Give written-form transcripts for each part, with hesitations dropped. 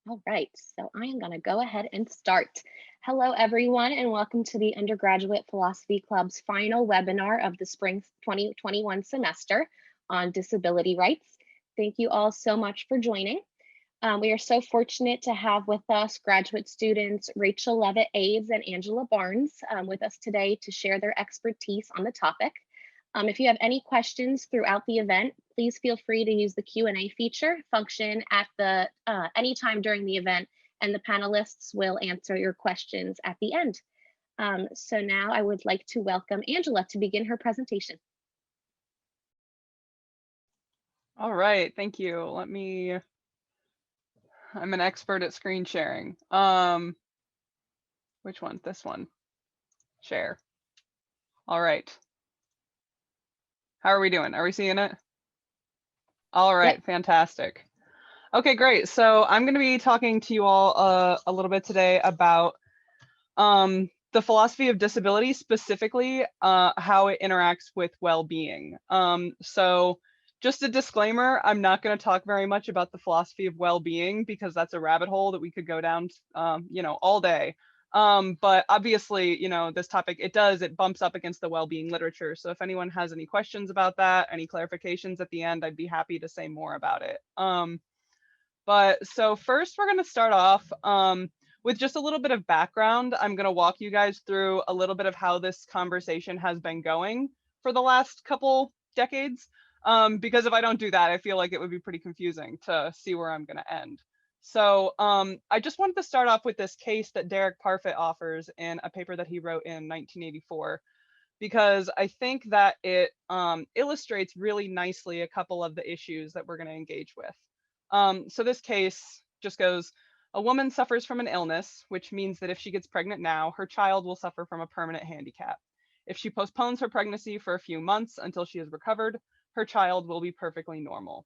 All right, so I am going to go ahead and start. Hello, everyone, and welcome to the Undergraduate Philosophy Club's final webinar of the spring 2021 semester on disability rights. Thank you all so much for joining. We are so fortunate to have with us graduate students Rachel Levit Ades and Angela Barnes with us today to share their expertise on the topic. If you have any questions throughout the event, please feel free to use the Q&A feature function at the any time during the event, and the panelists will answer your questions at the end. So now I would like to welcome Angela to begin her presentation. All right, thank you. I'm an expert at screen sharing. Which one? This one. Share. All right. How are we doing? Are we seeing it? All right, Yep. Fantastic. Okay, great. So I'm going to be talking to you all a little bit today about the philosophy of disability, specifically how it interacts with well-being. So just a disclaimer, I'm not going to talk very much about the philosophy of well-being because that's a rabbit hole that we could go down, all day. But obviously, this topic, it bumps up against the well-being literature. So if anyone has any questions about that, any clarifications at the end, I'd be happy to say more about it. But so first we're going to start off with just a little bit of background. I'm going to walk you guys through a little bit of how this conversation has been going for the last couple decades. Because if I don't do that, I feel like it would be pretty confusing to see where I'm going to end. So I just wanted to start off with this case that Derek Parfit offers in a paper that he wrote in 1984, because I think that it illustrates really nicely a couple of the issues that we're going to engage with. So this case just goes, a woman suffers from an illness, which means that if she gets pregnant now, her child will suffer from a permanent handicap. If she postpones her pregnancy for a few months until she is recovered, her child will be perfectly normal.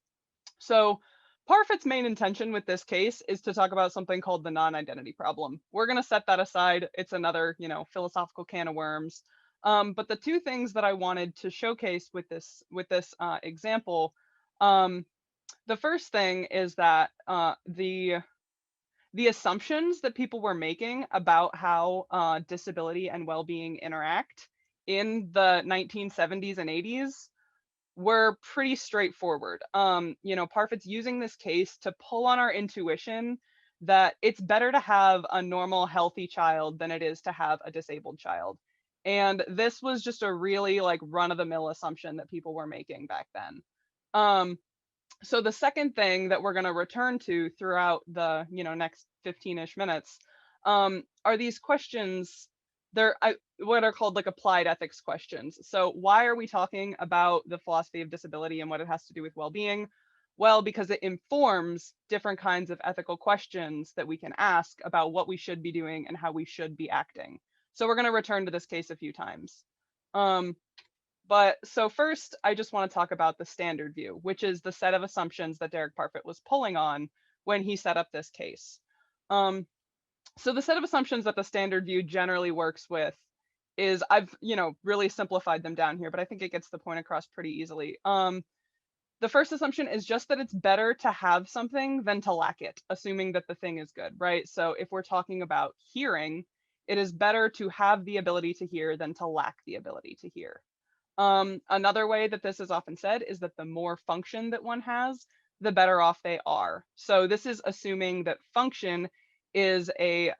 So Parfit's main intention with this case is to talk about something called the non-identity problem. We're going to set that aside. It's another, philosophical can of worms. But the two things that I wanted to showcase with this example, the first thing is that the assumptions that people were making about how disability and well-being interact in the 1970s and 80s were pretty straightforward. Parfit's using this case to pull on our intuition that it's better to have a normal, healthy child than it is to have a disabled child. And this was just a really run-of-the-mill assumption that people were making back then. So the second thing that we're going to return to throughout the next 15-ish minutes are these questions. They're what are called applied ethics questions. So why are we talking about the philosophy of disability and what it has to do with well-being? Well, because it informs different kinds of ethical questions that we can ask about what we should be doing and how we should be acting. So we're going to return to this case a few times. But so first, I just want to talk about the standard view, which is the set of assumptions that Derek Parfit was pulling on when he set up this case. So the set of assumptions that the standard view generally works with is, I've really simplified them down here, but I think it gets the point across pretty easily. The first assumption is just that it's better to have something than to lack it, assuming that the thing is good, right? So if we're talking about hearing, it is better to have the ability to hear than to lack the ability to hear. Another way that this is often said is that the more function that one has, the better off they are. So this is assuming that function is a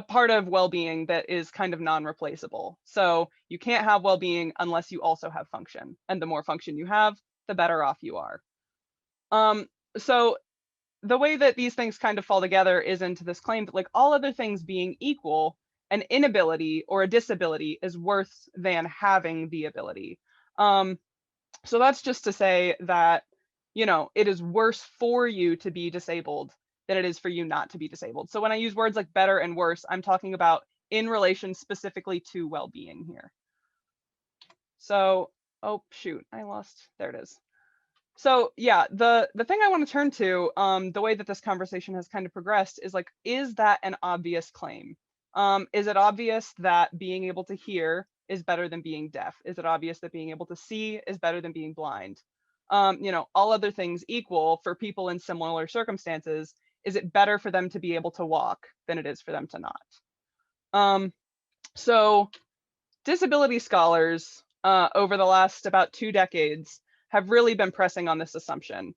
part of well-being that is kind of non-replaceable. So you can't have well-being unless you also have function. And the more function you have, the better off you are. So the way that these things kind of fall together is into this claim that all other things being equal, an inability or a disability is worse than having the ability. So that's just to say that, it is worse for you to be disabled than it is for you not to be disabled. So when I use words like better and worse, I'm talking about in relation specifically to well-being here. So, oh, shoot, there it is. So yeah, the thing I want to turn to, the way that this conversation has kind of progressed is that an obvious claim? Is it obvious that being able to hear is better than being deaf? Is it obvious that being able to see is better than being blind? all other things equal for people in similar circumstances, is it better for them to be able to walk than it is for them to not? So disability scholars over the last about 2 decades have really been pressing on this assumption,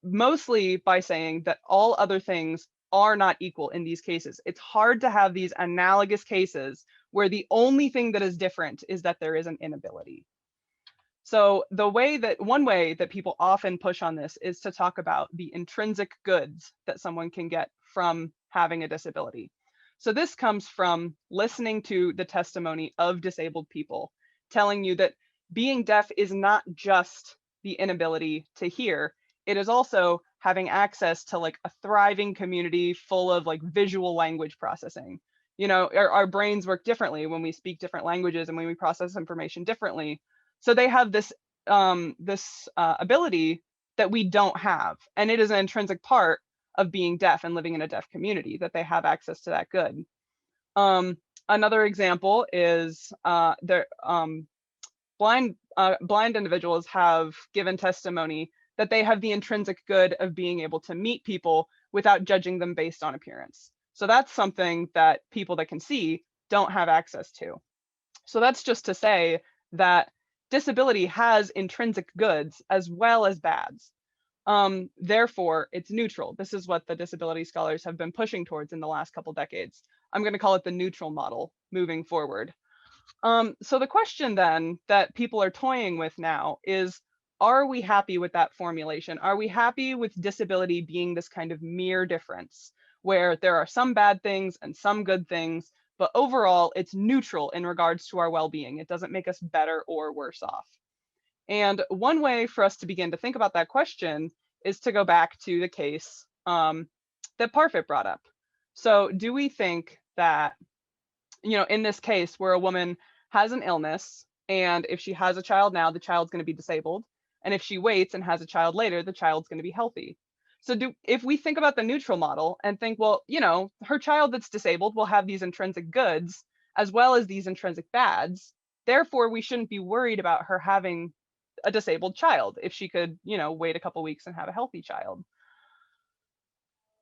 mostly by saying that all other things are not equal in these cases. It's hard to have these analogous cases where the only thing that is different is that there is an inability. So one way that people often push on this is to talk about the intrinsic goods that someone can get from having a disability. So this comes from listening to the testimony of disabled people, telling you that being deaf is not just the inability to hear, it is also having access to like a thriving community full of like visual language processing. Our brains work differently when we speak different languages and when we process information differently. So they have this ability that we don't have, and it is an intrinsic part of being deaf and living in a deaf community that they have access to that good. Another example is blind individuals have given testimony that they have the intrinsic good of being able to meet people without judging them based on appearance. So that's something that people that can see don't have access to. So that's just to say that disability has intrinsic goods as well as bads. Therefore, it's neutral. This is what the disability scholars have been pushing towards in the last couple decades. I'm going to call it the neutral model moving forward. So the question then that people are toying with now is, are we happy with that formulation? Are we happy with disability being this kind of mere difference where there are some bad things and some good things, but overall it's neutral in regards to our well-being? It doesn't make us better or worse off. And one way for us to begin to think about that question is to go back to the case that Parfit brought up. So do we think that, in this case where a woman has an illness, and if she has a child now, the child's going to be disabled. And if she waits and has a child later, the child's going to be healthy. So if we think about the neutral model and think, well, her child that's disabled will have these intrinsic goods as well as these intrinsic bads. Therefore, we shouldn't be worried about her having a disabled child if she could, wait a couple weeks and have a healthy child.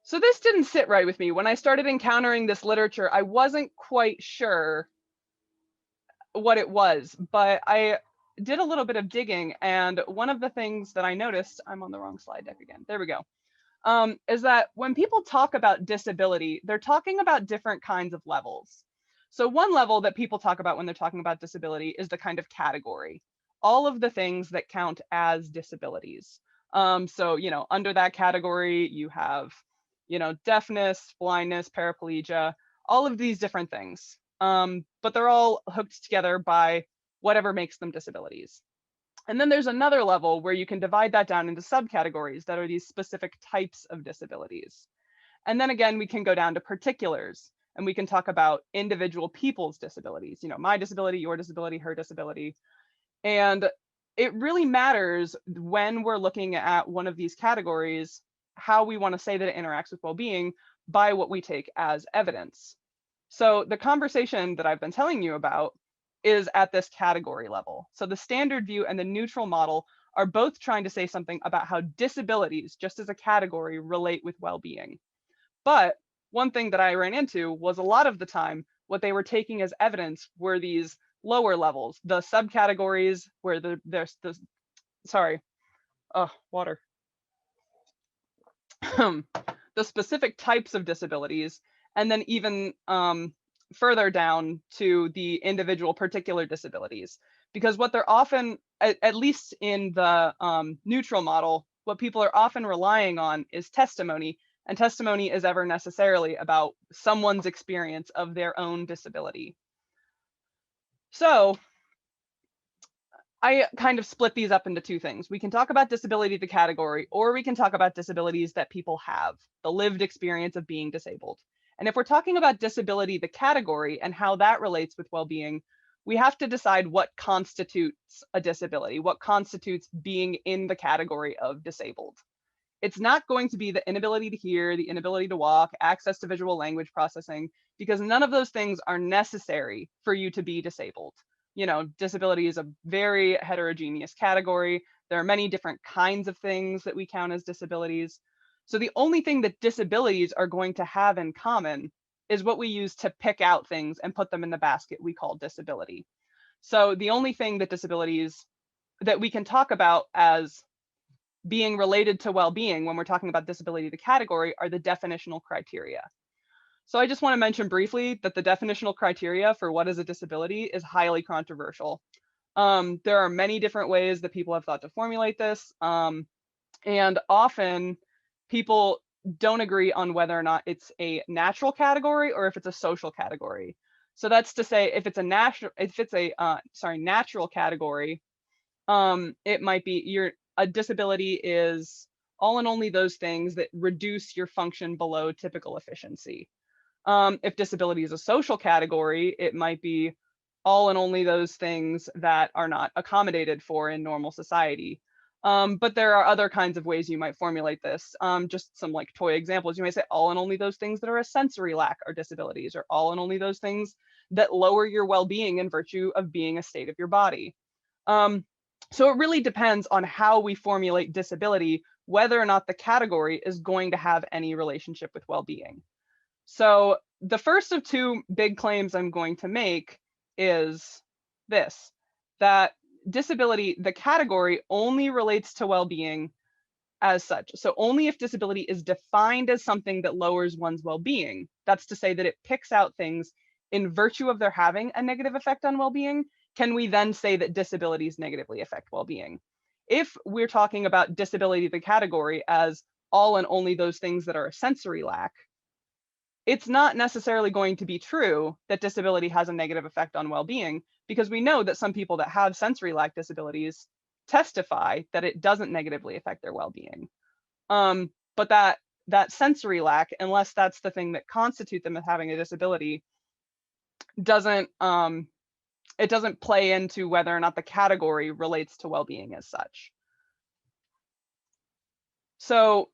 So this didn't sit right with me. When I started encountering this literature, I wasn't quite sure what it was, but I did a little bit of digging, and one of the things that I noticed, I'm on the wrong slide deck again, there we go, is that when people talk about disability, they're talking about different kinds of levels. So one level that people talk about when they're talking about disability is the kind of category, all of the things that count as disabilities. So, under that category, you have, deafness, blindness, paraplegia, all of these different things. But they're all hooked together by whatever makes them disabilities. And then there's another level where you can divide that down into subcategories that are these specific types of disabilities. And then again, we can go down to particulars, and we can talk about individual people's disabilities, my disability, your disability, her disability. And it really matters when we're looking at one of these categories, how we want to say that it interacts with well-being by what we take as evidence. So the conversation that I've been telling you about is at this category level. So the standard view and the neutral model are both trying to say something about how disabilities, just as a category, relate with well-being. But one thing that I ran into was a lot of the time, what they were taking as evidence were these lower levels, the subcategories where there's the, sorry, water. The specific types of disabilities, and then even further down to the individual particular disabilities. Because what they're often, at least in the neutral model, what people are often relying on is testimony, and testimony is ever necessarily about someone's experience of their own disability. So I kind of split these up into two things. We can talk about disability, the category, or we can talk about disabilities that people have, the lived experience of being disabled. And if we're talking about disability, the category, and how that relates with well-being, we have to decide what constitutes a disability, what constitutes being in the category of disabled. It's not going to be the inability to hear, the inability to walk, access to visual language processing, because none of those things are necessary for you to be disabled. disability is a very heterogeneous category. There are many different kinds of things that we count as disabilities. So the only thing that disabilities are going to have in common is what we use to pick out things and put them in the basket we call disability. So the only thing that disabilities that we can talk about as being related to well-being when we're talking about disability, the category, are the definitional criteria. So I just want to mention briefly that the definitional criteria for what is a disability is highly controversial. There are many different ways that people have thought to formulate this, and often people don't agree on whether or not it's a natural category or if it's a social category. So that's to say, if it's a natural category, it might be a disability is all and only those things that reduce your function below typical efficiency. If disability is a social category, it might be all and only those things that are not accommodated for in normal society. But there are other kinds of ways you might formulate this. Just some like toy examples. You might say all and only those things that are a sensory lack are disabilities, or all and only those things that lower your well-being in virtue of being a state of your body. So it really depends on how we formulate disability, whether or not the category is going to have any relationship with well-being. So the first of two big claims I'm going to make is this, that disability, the category, only relates to well-being as such. So only if disability is defined as something that lowers one's well-being, that's to say that it picks out things in virtue of their having a negative effect on well-being, can we then say that disabilities negatively affect well-being? If we're talking about disability, the category, as all and only those things that are a sensory lack, it's not necessarily going to be true that disability has a negative effect on well-being, because we know that some people that have sensory lack disabilities testify that it doesn't negatively affect their well-being. But that sensory lack, unless that's the thing that constitutes them as having a disability, doesn't play into whether or not the category relates to well-being as such. So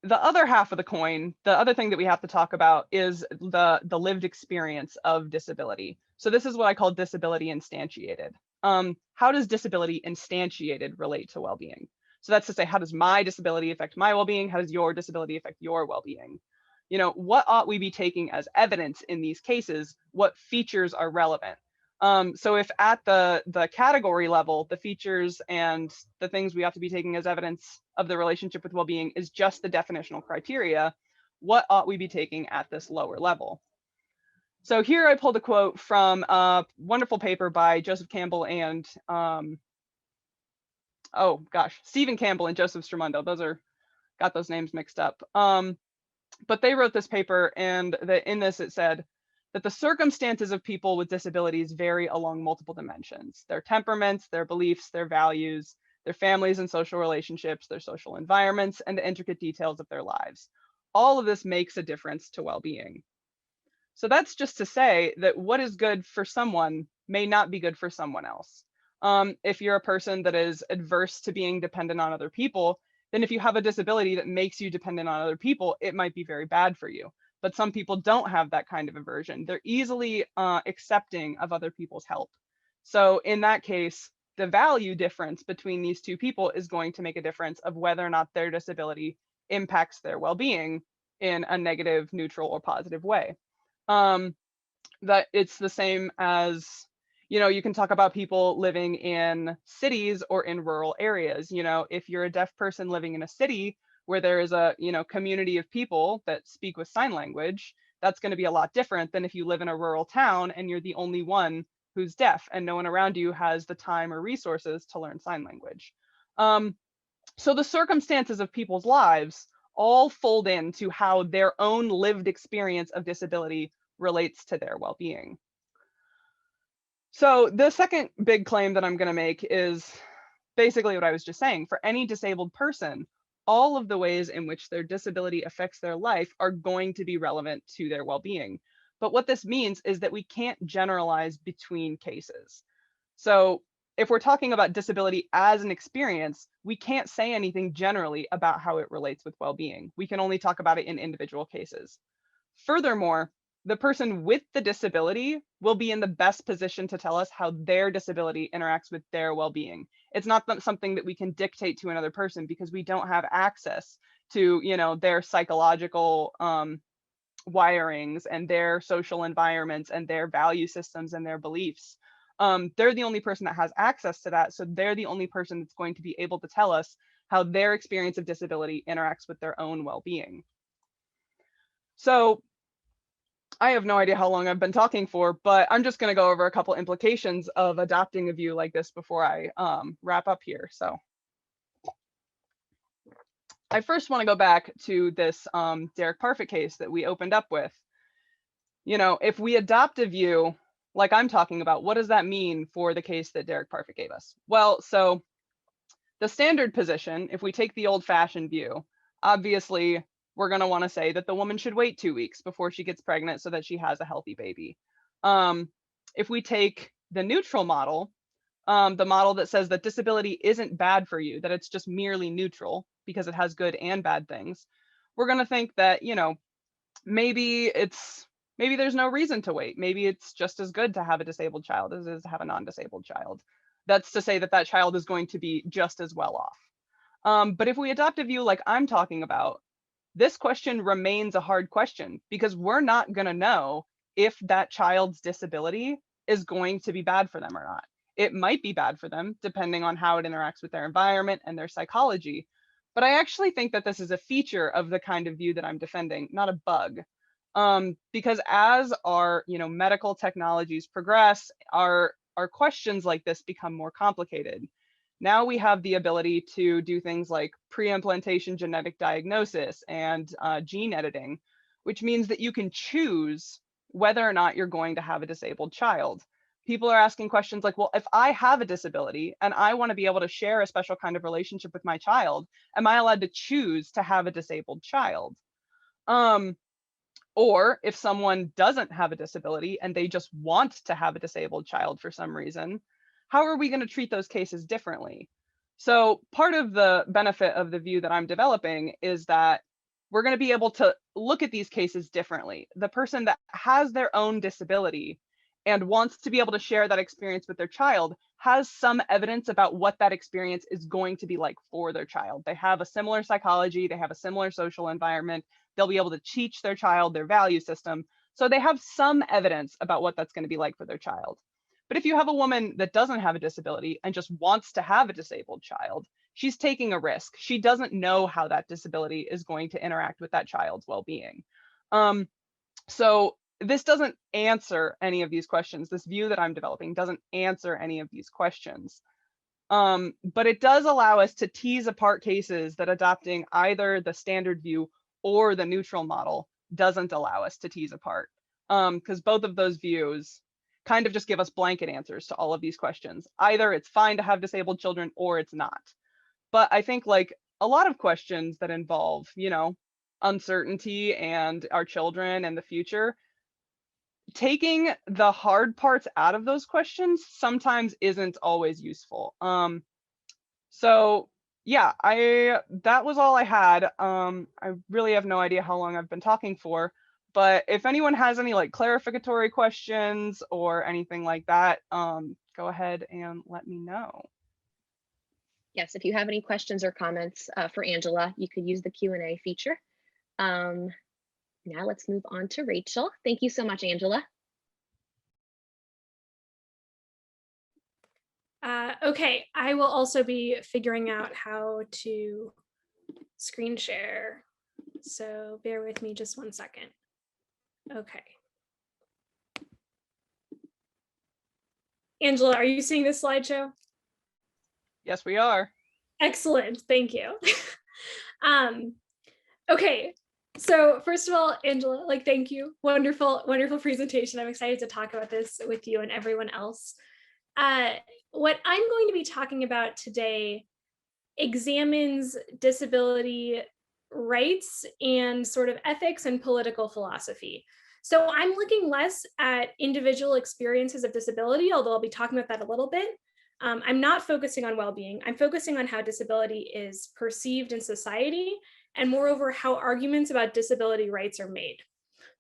the other half of the coin, the other thing that we have to talk about is the lived experience of disability. So this is what I call disability instantiated. How does disability instantiated relate to well-being? So that's to say, how does my disability affect my well-being? How does your disability affect your well-being? What ought we be taking as evidence in these cases? What features are relevant? So if at the category level, the features and the things we have to be taking as evidence of the relationship with well-being is just the definitional criteria, what ought we be taking at this lower level? So here I pulled a quote from a wonderful paper by Joseph Campbell and, Stephen Campbell and Joseph Stramundo. Got those names mixed up. But they wrote this paper, and in this it said that the circumstances of people with disabilities vary along multiple dimensions: their temperaments, their beliefs, their values, their families and social relationships, their social environments, and the intricate details of their lives. All of this makes a difference to well-being. So that's just to say that what is good for someone may not be good for someone else. If you're a person that is adverse to being dependent on other people, then if you have a disability that makes you dependent on other people, it might be very bad for you. But some people don't have that kind of aversion. They're easily accepting of other people's help. So in that case, the value difference between these two people is going to make a difference of whether or not their disability impacts their well-being in a negative, neutral, or positive way. That it's the same as, you can talk about people living in cities or in rural areas. If you're a deaf person living in a city where there is a, community of people that speak with sign language, that's going to be a lot different than if you live in a rural town and you're the only one who's deaf and no one around you has the time or resources to learn sign language. So the circumstances of people's lives all fold into how their own lived experience of disability relates to their well-being. So the second big claim that I'm going to make is basically what I was just saying. For any disabled person, all of the ways in which their disability affects their life are going to be relevant to their well-being. But what this means is that we can't generalize between cases. So if we're talking about disability as an experience, we can't say anything generally about how it relates with well-being. We can only talk about it in individual cases. Furthermore, the person with the disability will be in the best position to tell us how their disability interacts with their well-being. It's not something that we can dictate to another person because we don't have access to, their psychological wirings and their social environments and their value systems and their beliefs. They're the only person that has access to that. So they're the only person that's going to be able to tell us how their experience of disability interacts with their own well-being. So I have no idea how long I've been talking for, but I'm just going to go over a couple implications of adopting a view like this before I wrap up here. So I first want to go back to this Derek Parfit case that we opened up with. If we adopt a view like I'm talking about, what does that mean for the case that Derek Parfit gave us? Well, so the standard position, if we take the old-fashioned view, obviously we're going to want to say that the woman should wait 2 weeks before she gets pregnant so that she has a healthy baby. If we take the neutral model, the model that says that disability isn't bad for you, that it's just merely neutral because it has good and bad things, we're going to think that, maybe there's no reason to wait. Maybe it's just as good to have a disabled child as it is to have a non-disabled child. That's to say that that child is going to be just as well off. But if we adopt a view like I'm talking about, this question remains a hard question because we're not going to know if that child's disability is going to be bad for them or not. It might be bad for them depending on how it interacts with their environment and their psychology. But I actually think that this is a feature of the kind of view that I'm defending, not a bug. Because as our medical technologies progress, our questions like this become more complicated. Now we have the ability to do things like pre-implantation genetic diagnosis and gene editing, which means that you can choose whether or not you're going to have a disabled child. People are asking questions like, well, if I have a disability and I want to be able to share a special kind of relationship with my child, am I allowed to choose to have a disabled child? Or if someone doesn't have a disability and they just want to have a disabled child for some reason, how are we going to treat those cases differently? So part of the benefit of the view that I'm developing is that we're going to be able to look at these cases differently. The person that has their own disability and wants to be able to share that experience with their child has some evidence about what that experience is going to be like for their child. They have a similar psychology, they have a similar social environment, they'll be able to teach their child their value system. So they have some evidence about what that's going to be like for their child. But if you have a woman that doesn't have a disability and just wants to have a disabled child, she's taking a risk. She doesn't know how that disability is going to interact with that child's well-being. So this doesn't answer any of these questions. This view that I'm developing doesn't answer any of these questions. But it does allow us to tease apart cases that adopting either the standard view or the neutral model doesn't allow us to tease apart. Because both of those views kind of just give us blanket answers to all of these questions. Either it's fine to have disabled children or it's not. But I think like a lot of questions that involve, uncertainty and our children and the future, taking the hard parts out of those questions sometimes isn't always useful. So yeah, that was all I had. I really have no idea how long I've been talking for, but if anyone has any like clarificatory questions or anything like that, go ahead and let me know. Yes, if you have any questions or comments for Angela, you could use the Q&A feature. Now let's move on to Rachel. Thank you so much, Angela. Okay, I will also be figuring out how to screen share. So bear with me just 1 second. Okay. Angela, are you seeing this slideshow? Yes, we are. Excellent, thank you. Okay, so first of all, Angela, thank you. Wonderful, wonderful presentation. I'm excited to talk about this with you and everyone else. What I'm going to be talking about today examines disability rights and sort of ethics and political philosophy. So I'm looking less at individual experiences of disability, although I'll be talking about that a little bit. I'm not focusing on well-being. I'm focusing on how disability is perceived in society, and moreover, how arguments about disability rights are made.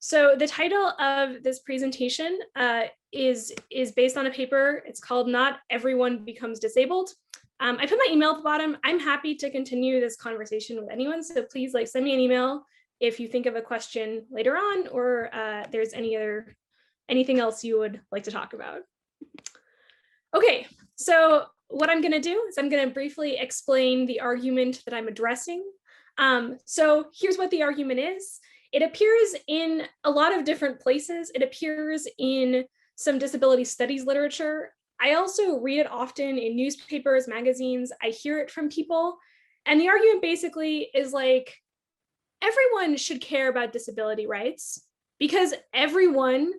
So the title of this presentation is based on a paper. It's called Not Everyone Becomes Disabled. I put my email at the bottom. I'm happy to continue this conversation with anyone. So please send me an email if you think of a question later on, or there's anything else you would like to talk about. Okay, so what I'm gonna do is I'm gonna briefly explain the argument that I'm addressing. So here's what the argument is. It appears in a lot of different places. It appears in some disability studies literature. I also read it often in newspapers, magazines. I hear it from people. And the argument basically is like, everyone should care about disability rights because everyone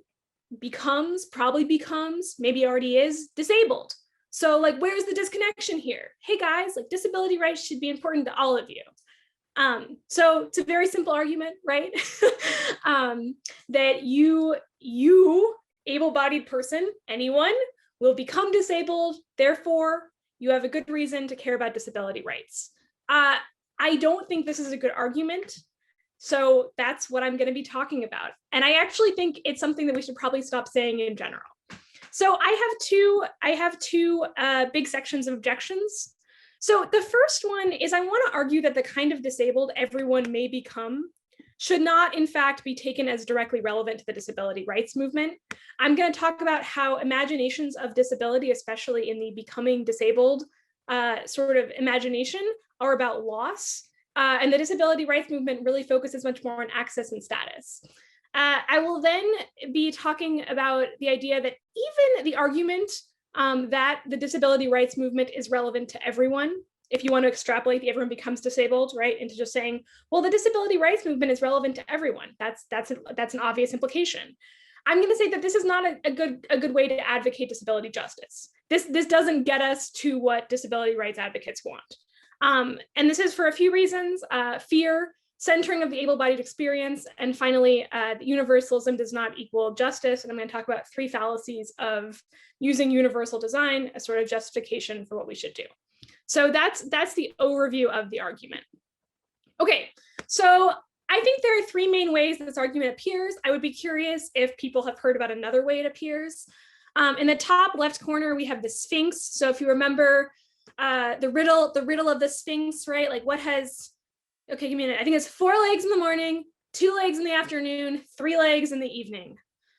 probably becomes, maybe already is, disabled. So like, where's the disconnection here? Hey guys, like disability rights should be important to all of you. So it's a very simple argument, right? That you, able-bodied person, anyone, will become disabled, therefore you have a good reason to care about disability rights. I don't think this is a good argument, so that's what I'm going to be talking about. And I actually think it's something that we should probably stop saying in general. So I have two big sections of objections. So the first one is I want to argue that the kind of disabled everyone may become should not, in fact, be taken as directly relevant to the disability rights movement. I'm going to talk about how imaginations of disability, especially in the becoming disabled sort of imagination, are about loss. And the disability rights movement really focuses much more on access and status. I will then be talking about the idea that even the argument that the disability rights movement is relevant to everyone, if you want to extrapolate the everyone becomes disabled, right, into just saying, well, the disability rights movement is relevant to everyone. That's an obvious implication. I'm going to say that this is not a good way to advocate disability justice. This doesn't get us to what disability rights advocates want. And this is for a few reasons: fear, centering of the able-bodied experience, and finally, universalism does not equal justice. And I'm going to talk about 3 fallacies of using universal design as sort of justification for what we should do. So that's the overview of the argument. Okay, so I think there are 3 main ways that this argument appears. I would be curious if people have heard about another way it appears. In the top left corner, we have the Sphinx. So if you remember the riddle of the Sphinx, right? Like what has, okay, give me a minute. I think it's 4 legs in the morning, 2 legs in the afternoon, 3 legs in the evening.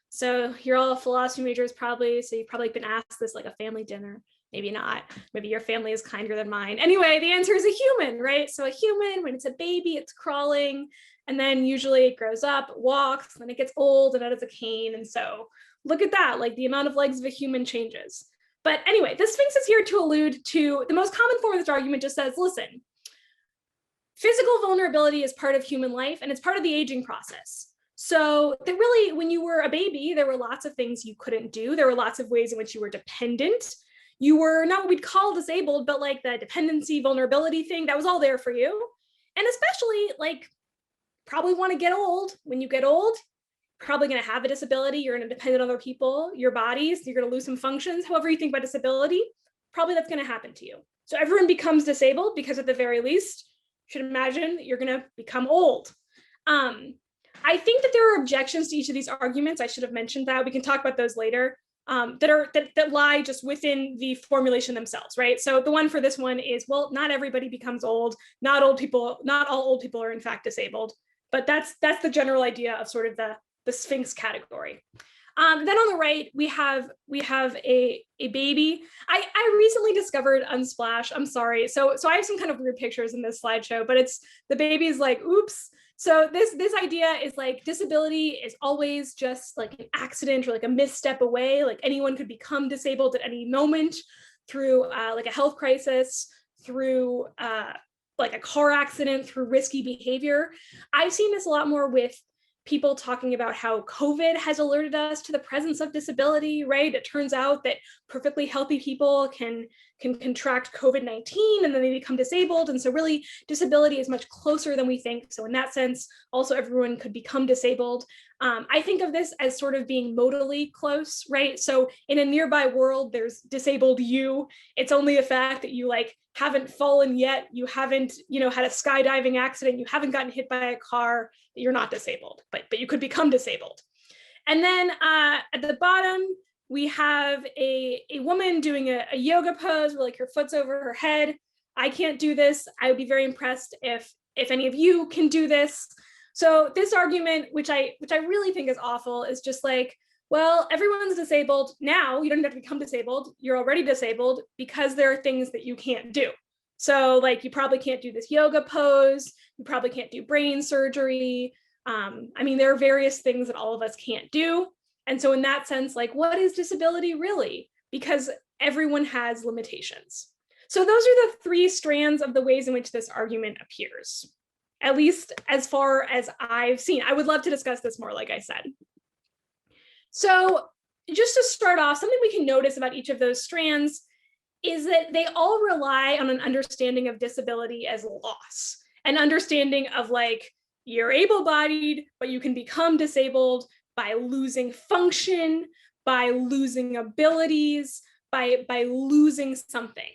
So you're all philosophy majors probably, so you've probably been asked this like a family dinner. Maybe not. Maybe your family is kinder than mine. Anyway, the answer is a human, right? So a human, when it's a baby, it's crawling, and then usually it grows up, walks, then it gets old, and it has a cane. And so look at that, like the amount of legs of a human changes. But anyway, the Sphinx is here to allude to the most common form of this argument. Just says, listen, physical vulnerability is part of human life, and it's part of the aging process. So that really, when you were a baby, there were lots of things you couldn't do. There were lots of ways in which you were dependent. You were not what we'd call disabled, but like the dependency, vulnerability thing, that was all there for you. And especially like probably want to get old. When you get old, probably going to have a disability. You're going to depend on other people, your bodies, you're going to lose some functions. However you think about disability, probably that's going to happen to you. So everyone becomes disabled because at the very least, you should imagine that you're going to become old. I think that there are objections to each of these arguments. I should have mentioned that. We can talk about those later. That lie just within the formulation themselves, right? So the one for this one is, well, not everybody becomes old. Not all old people are in fact disabled. But that's the general idea of sort of the Sphinx category. Then on the right, we have a baby. I recently discovered Unsplash. I'm sorry. So I have some kind of weird pictures in this slideshow, but it's the baby's like, oops. So this idea is like disability is always just like an accident or like a misstep away. Like anyone could become disabled at any moment through like a health crisis, through like a car accident, through risky behavior. I've seen this a lot more with people talking about how COVID has alerted us to the presence of disability, right? It turns out that perfectly healthy people can contract COVID-19 and then they become disabled. And so really disability is much closer than we think. So in that sense, also everyone could become disabled. I think of this as sort of being modally close, right? So in a nearby world, there's disabled you. It's only a fact that you like haven't fallen yet. You haven't, had a skydiving accident. You haven't gotten hit by a car. You're not disabled, but you could become disabled. And then at the bottom, we have a woman doing a yoga pose where like her foot's over her head. I can't do this. I would be very impressed if any of you can do this. So this argument, which I really think is awful, is just like, well, everyone's disabled now. You don't have to become disabled. You're already disabled because there are things that you can't do. So like you probably can't do this yoga pose. You probably can't do brain surgery. There are various things that all of us can't do. And so in that sense, like, what is disability really? Because everyone has limitations. So those are the three strands of the ways in which this argument appears, at least as far as I've seen. I would love to discuss this more, like I said. So just to start off, something we can notice about each of those strands is that they all rely on an understanding of disability as loss, an understanding of like, you're able-bodied, but you can become disabled by losing function, by losing abilities, by losing something.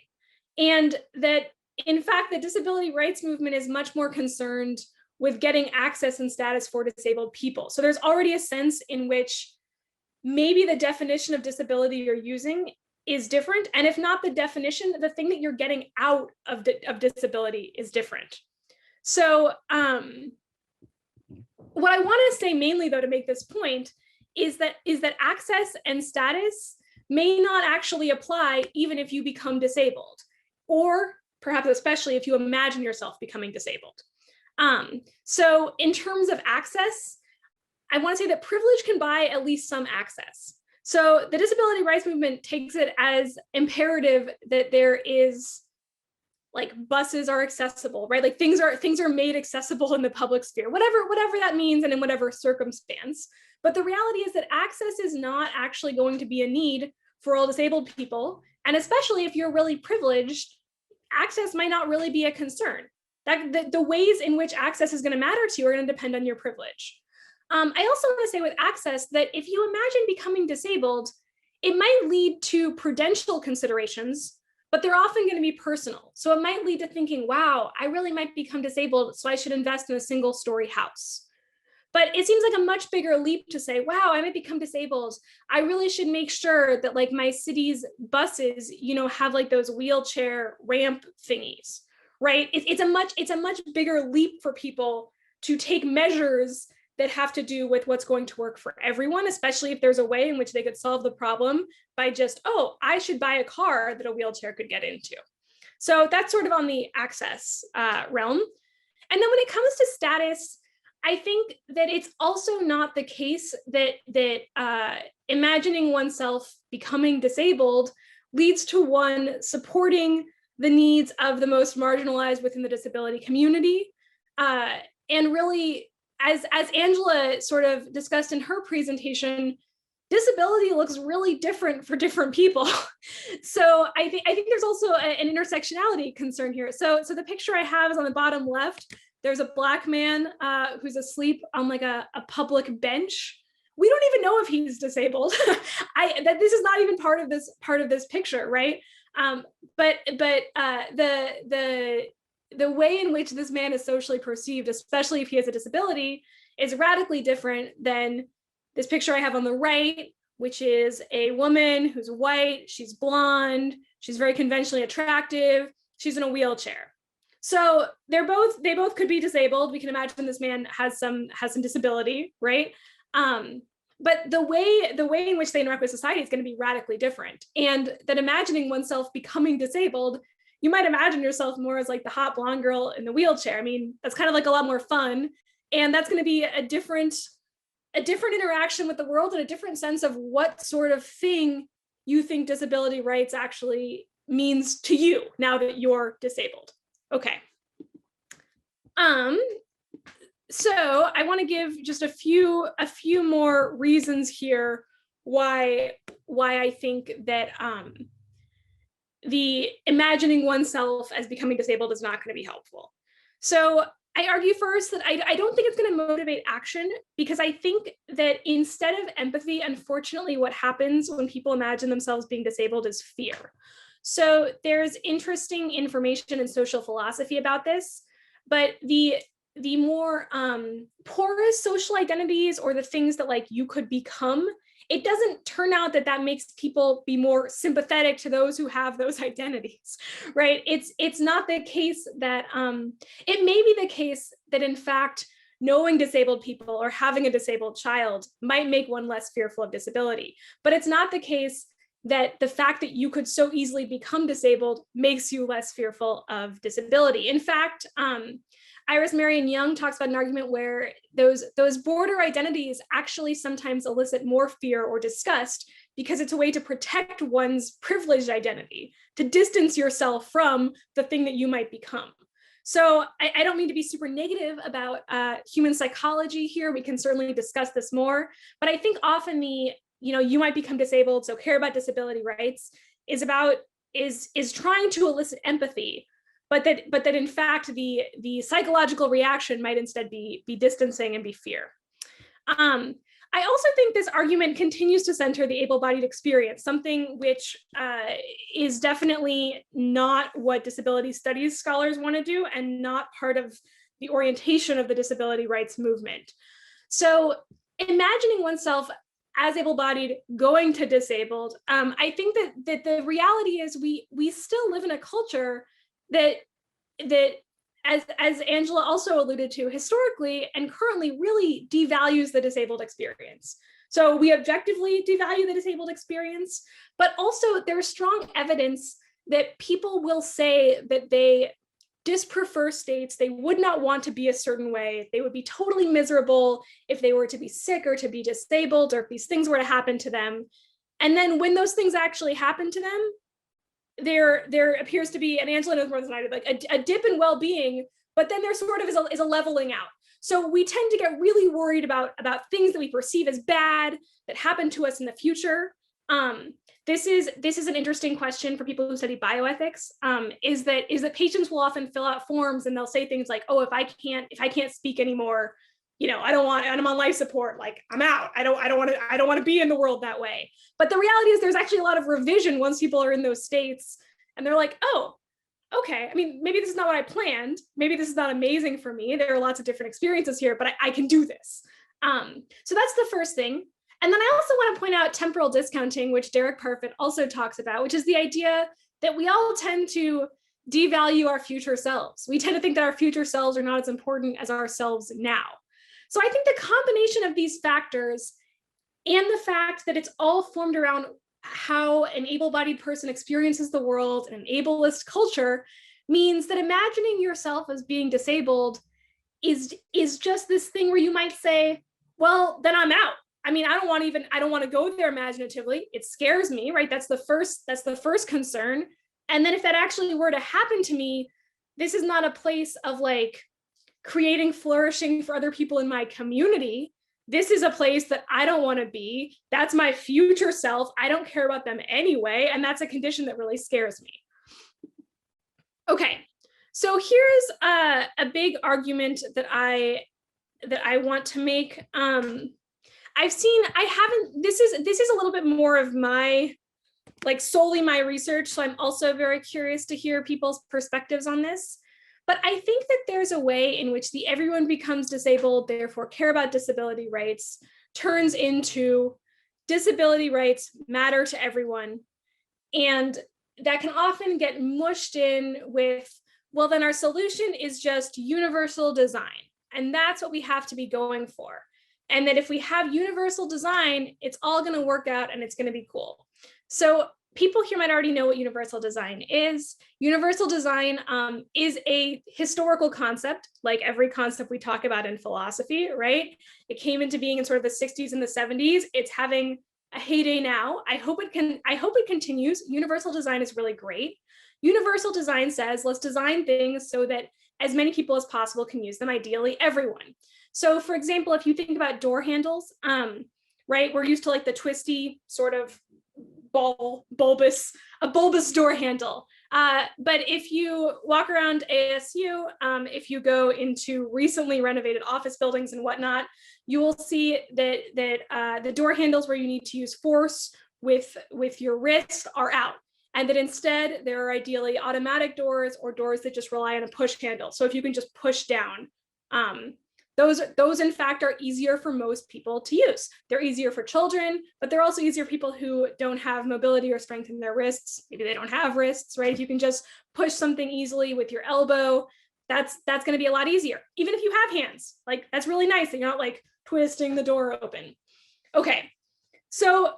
And that, in fact, the disability rights movement is much more concerned with getting access and status for disabled people. So there's already a sense in which maybe the definition of disability you're using is different. And if not the definition, the thing that you're getting out of disability is different. So what I want to say mainly, though, to make this point is that access and status may not actually apply even if you become disabled, or perhaps especially if you imagine yourself becoming disabled. So in terms of access, I want to say that privilege can buy at least some access. So the disability rights movement takes it as imperative that there is, like, buses are accessible, right? Like things are made accessible in the public sphere, whatever that means and in whatever circumstance. But the reality is that access is not actually going to be a need for all disabled people. And especially if you're really privileged, access might not really be a concern. That the ways in which access is going to matter to you are going to depend on your privilege. I also want to say with access that if you imagine becoming disabled, it might lead to prudential considerations, but they're often going to be personal. So it might lead to thinking, wow, I really might become disabled, so I should invest in a single-story house. But it seems like a much bigger leap to say, wow, I might become disabled. I really should make sure that like my city's buses, have like those wheelchair ramp thingies, right? It's a much bigger leap for people to take measures that have to do with what's going to work for everyone, especially if there's a way in which they could solve the problem by just, oh, I should buy a car that a wheelchair could get into. So that's sort of on the access realm. And then when it comes to status, I think that it's also not the case that imagining oneself becoming disabled leads to one supporting the needs of the most marginalized within the disability community. And really, as Angela sort of discussed in her presentation, disability looks really different for different people. So I think there's also an intersectionality concern here. So the picture I have is on the bottom left. There's a Black man who's asleep on like a public bench. We don't even know if he's disabled. That this is not even part of this picture, right? But the way in which this man is socially perceived, especially if he has a disability, is radically different than this picture I have on the right, which is a woman who's white, she's blonde, she's very conventionally attractive, she's in a wheelchair. So they both could be disabled. We can imagine this man has some disability, right? But the way in which they interact with society is going to be radically different. And that imagining oneself becoming disabled, you might imagine yourself more as like the hot blonde girl in the wheelchair. I mean, that's kind of like a lot more fun. And that's going to be a different interaction with the world and a different sense of what sort of thing you think disability rights actually means to you now that you're disabled. Okay. So I want to give just a few more reasons here why I think that the imagining oneself as becoming disabled is not going to be helpful. So I argue first that I don't think it's going to motivate action, because I think that instead of empathy, unfortunately, what happens when people imagine themselves being disabled is fear. So there's interesting information in social philosophy about this, but the more porous social identities, or the things that like you could become, it doesn't turn out that that makes people be more sympathetic to those who have those identities, right? It's not the case that it may be the case that in fact knowing disabled people or having a disabled child might make one less fearful of disability, but it's not the case that the fact that you could so easily become disabled makes you less fearful of disability. In fact, Iris Marion Young talks about an argument where those border identities actually sometimes elicit more fear or disgust, because it's a way to protect one's privileged identity, to distance yourself from the thing that you might become. So I don't mean to be super negative about human psychology here. We can certainly discuss this more, but I think often you might become disabled, so care about disability rights is trying to elicit empathy, but that in fact the psychological reaction might instead be distancing and be fear. I also think this argument continues to center the able-bodied experience, something which is definitely not what disability studies scholars want to do, and not part of the orientation of the disability rights movement. So imagining oneself as able-bodied going to disabled, I think that the reality is we still live in a culture that as Angela also alluded to, historically and currently really devalues the disabled experience. So we objectively devalue the disabled experience, but also there's strong evidence that people will say that they disprefer states. They would not want to be a certain way. They would be totally miserable if they were to be sick or to be disabled, or if these things were to happen to them. And then when those things actually happen to them, there appears to be, and Angela knows more than I do, like a dip in well-being, but then there sort of is a leveling out. So we tend to get really worried about things that we perceive as bad that happen to us in the future. This is an interesting question for people who study bioethics. Is that patients will often fill out forms and they'll say things like, "Oh, if I can't speak anymore, I'm on life support, like I'm out. I don't want to be in the world that way." But the reality is there's actually a lot of revision once people are in those states and they're like, "Oh, okay. I mean, maybe this is not what I planned. Maybe this is not amazing for me. There are lots of different experiences here, but I can do this." So that's the first thing. And then I also want to point out temporal discounting, which Derek Parfit also talks about, which is the idea that we all tend to devalue our future selves. We tend to think that our future selves are not as important as our selves now. So I think the combination of these factors and the fact that it's all formed around how an able-bodied person experiences the world in an ableist culture means that imagining yourself as being disabled is just this thing where you might say, well, then I'm out. I mean, I don't want to go there imaginatively. It scares me, right? That's the first concern. And then if that actually were to happen to me, this is not a place of like creating flourishing for other people in my community. This is a place that I don't want to be. That's my future self. I don't care about them anyway. And that's a condition that really scares me. Okay, so here's a big argument that I want to make. This is a little bit more of my, like solely my research. So I'm also very curious to hear people's perspectives on this. But I think that there's a way in which the everyone becomes disabled, therefore care about disability rights, turns into disability rights matter to everyone. And that can often get mushed in with, well, then our solution is just universal design. And that's what we have to be going for. And that if we have universal design, it's all going to work out and it's going to be cool. So people here might already know what universal design is. Universal design is a historical concept, like every concept we talk about in philosophy, right? It came into being in sort of the 60s and the 70s. It's having a heyday now. I hope it continues. Universal design is really great. Universal design says, let's design things so that as many people as possible can use them, ideally everyone. So for example, if you think about door handles, right, we're used to like the twisty sort of bulbous door handle. But if you walk around ASU, if you go into recently renovated office buildings and whatnot, you will see that the door handles where you need to use force with your wrist are out. And that instead there are ideally automatic doors or doors that just rely on a push handle. So if you can just push down, those in fact are easier for most people to use. They're easier for children, but they're also easier for people who don't have mobility or strength in their wrists. Maybe they don't have wrists, right? If you can just push something easily with your elbow, that's going to be a lot easier. Even if you have hands, like that's really nice that you're not like twisting the door open. Okay, so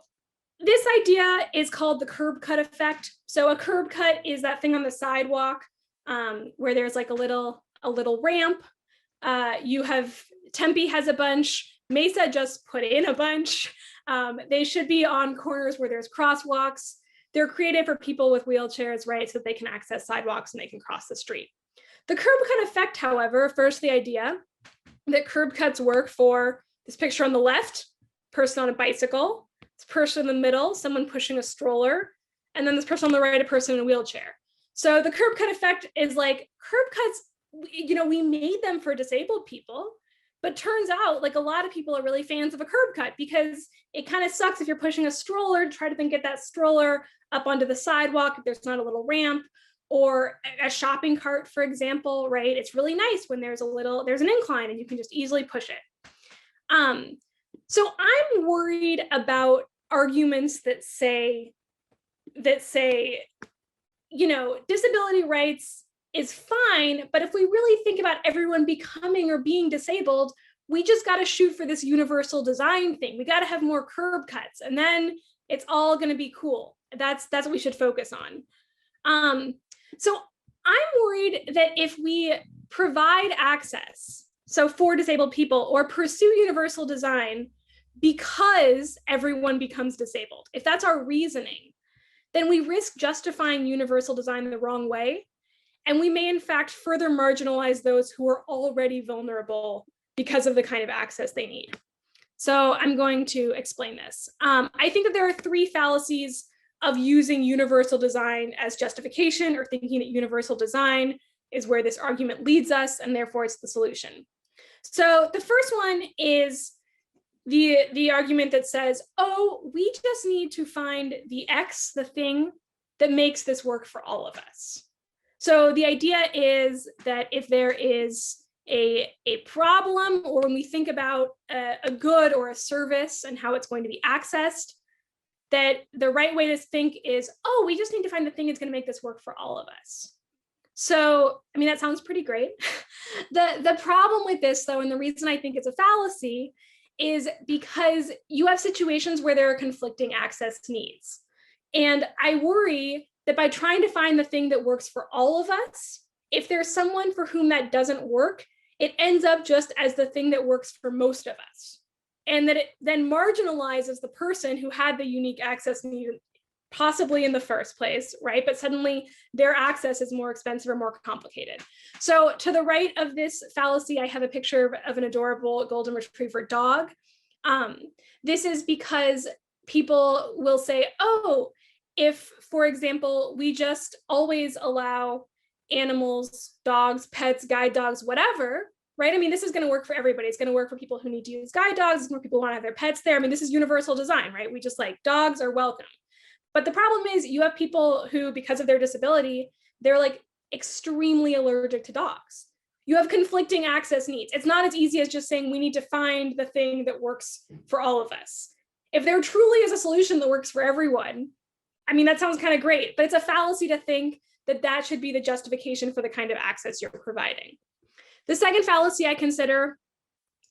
this idea is called the curb cut effect. So a curb cut is that thing on the sidewalk where there's like a little ramp. You have Tempe has a bunch. Mesa just put in a bunch. They should be on corners where there's crosswalks. They're created for people with wheelchairs, right? So that they can access sidewalks and they can cross the street. The curb cut effect, however, first the idea that curb cuts work for this picture on the left, person on a bicycle, this person in the middle, someone pushing a stroller, and then this person on the right, a person in a wheelchair. So the curb cut effect is like curb cuts, you know, we made them for disabled people, but turns out like a lot of people are really fans of a curb cut because it kind of sucks if you're pushing a stroller to try to then get that stroller up onto the sidewalk if there's not a little ramp, or a shopping cart, for example, right? It's really nice when there's an incline and you can just easily push it. So I'm worried about arguments that say, you know, disability rights is fine, but if we really think about everyone becoming or being disabled, we just got to shoot for this universal design thing. We got to have more curb cuts, and then it's all going to be cool. That's what we should focus on. So I'm worried that if we provide access, so for disabled people, or pursue universal design because everyone becomes disabled, if that's our reasoning, then we risk justifying universal design the wrong way. And we may in fact further marginalize those who are already vulnerable because of the kind of access they need. So I'm going to explain this. I think that there are three fallacies of using universal design as justification, or thinking that universal design is where this argument leads us, and therefore it's the solution. So the first one is the argument that says, oh, we just need to find the X, the thing that makes this work for all of us. So the idea is that if there is a problem, or when we think about a good or a service and how it's going to be accessed, that the right way to think is, oh, we just need to find the thing that's going to make this work for all of us. So, I mean, that sounds pretty great. The problem with this, though, and the reason I think it's a fallacy, is because you have situations where there are conflicting access needs. And I worry that by trying to find the thing that works for all of us, if there's someone for whom that doesn't work, it ends up just as the thing that works for most of us. And that it then marginalizes the person who had the unique access need possibly in the first place, right? But suddenly their access is more expensive or more complicated. So to the right of this fallacy, I have a picture of an adorable golden retriever dog. This is because people will say, oh, if, for example, we just always allow animals, dogs, pets, guide dogs, whatever, right? I mean, this is going to work for everybody. It's going to work for people who need to use guide dogs. It's for people who want to have their pets there. I mean, this is universal design, right? We just like dogs are welcome. But the problem is you have people who, because of their disability, they're like extremely allergic to dogs. You have conflicting access needs. It's not as easy as just saying we need to find the thing that works for all of us. If there truly is a solution that works for everyone, I mean, that sounds kind of great, but it's a fallacy to think that that should be the justification for the kind of access you're providing. The second fallacy I consider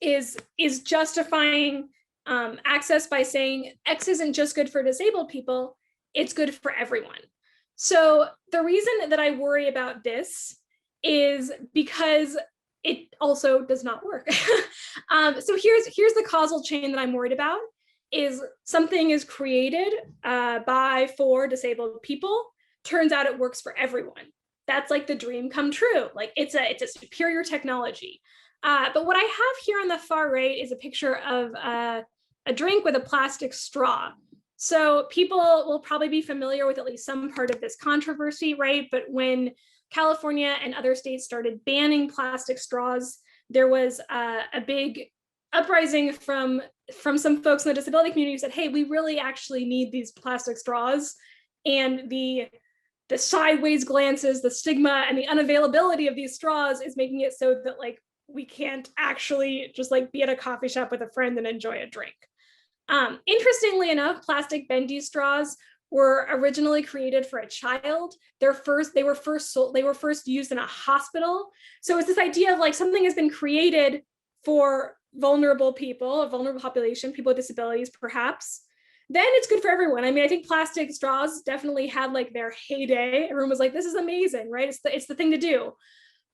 is justifying access by saying X isn't just good for disabled people, it's good for everyone. So the reason that I worry about this is because it also does not work. So here's the causal chain that I'm worried about. Is something is created by for disabled people, turns out it works for everyone. That's like the dream come true. Like it's a superior technology. But what I have here on the far right is a picture of a drink with a plastic straw. So people will probably be familiar with at least some part of this controversy, right? But when California and other states started banning plastic straws, there was a big uprising from some folks in the disability community who said, hey, we really actually need these plastic straws. And the sideways glances, the stigma, and the unavailability of these straws is making it so that like we can't actually just like be at a coffee shop with a friend and enjoy a drink. Interestingly enough, plastic bendy straws were originally created for a child. They were first used in a hospital. So it's this idea of like something has been created for vulnerable people, a vulnerable population, people with disabilities, perhaps. Then it's good for everyone. I mean, I think plastic straws definitely had like their heyday. Everyone was like, this is amazing, right? It's the thing to do.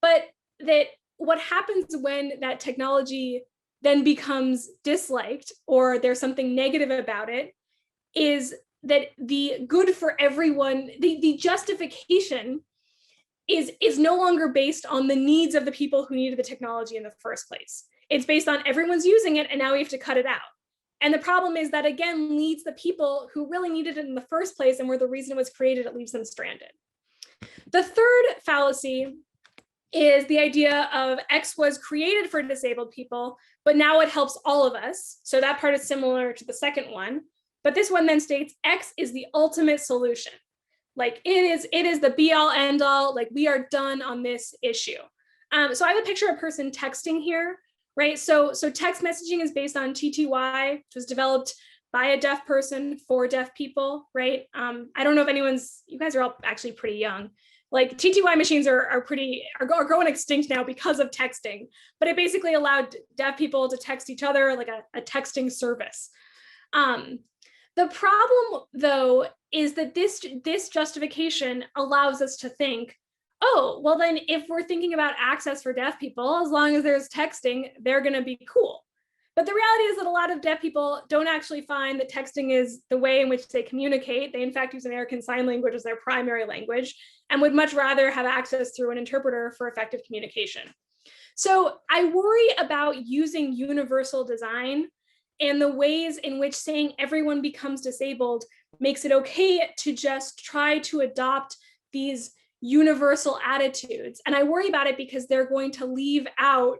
But that what happens when that technology then becomes disliked or there's something negative about it is that the good for everyone, the justification is no longer based on the needs of the people who needed the technology in the first place. It's based on everyone's using it and now we have to cut it out. And the problem is that again leads the people who really needed it in the first place and were the reason it was created, it leaves them stranded. The third fallacy is the idea of X was created for disabled people, but now it helps all of us. So that part is similar to the second one. But this one then states X is the ultimate solution. Like it is the be all end all, like we are done on this issue. So I have a picture of a person texting here, right? So text messaging is based on TTY, which was developed by a deaf person for deaf people, right? I don't know if you guys are all actually pretty young. Like TTY machines are going extinct now because of texting, but it basically allowed deaf people to text each other like a texting service. The problem though is that this justification allows us to think, oh, well then if we're thinking about access for deaf people, as long as there's texting, they're gonna be cool. But the reality is that a lot of deaf people don't actually find that texting is the way in which they communicate. They in fact use American Sign Language as their primary language and would much rather have access through an interpreter for effective communication. So I worry about using universal design and the ways in which saying everyone becomes disabled makes it okay to just try to adopt these universal attitudes. And I worry about it because they're going to leave out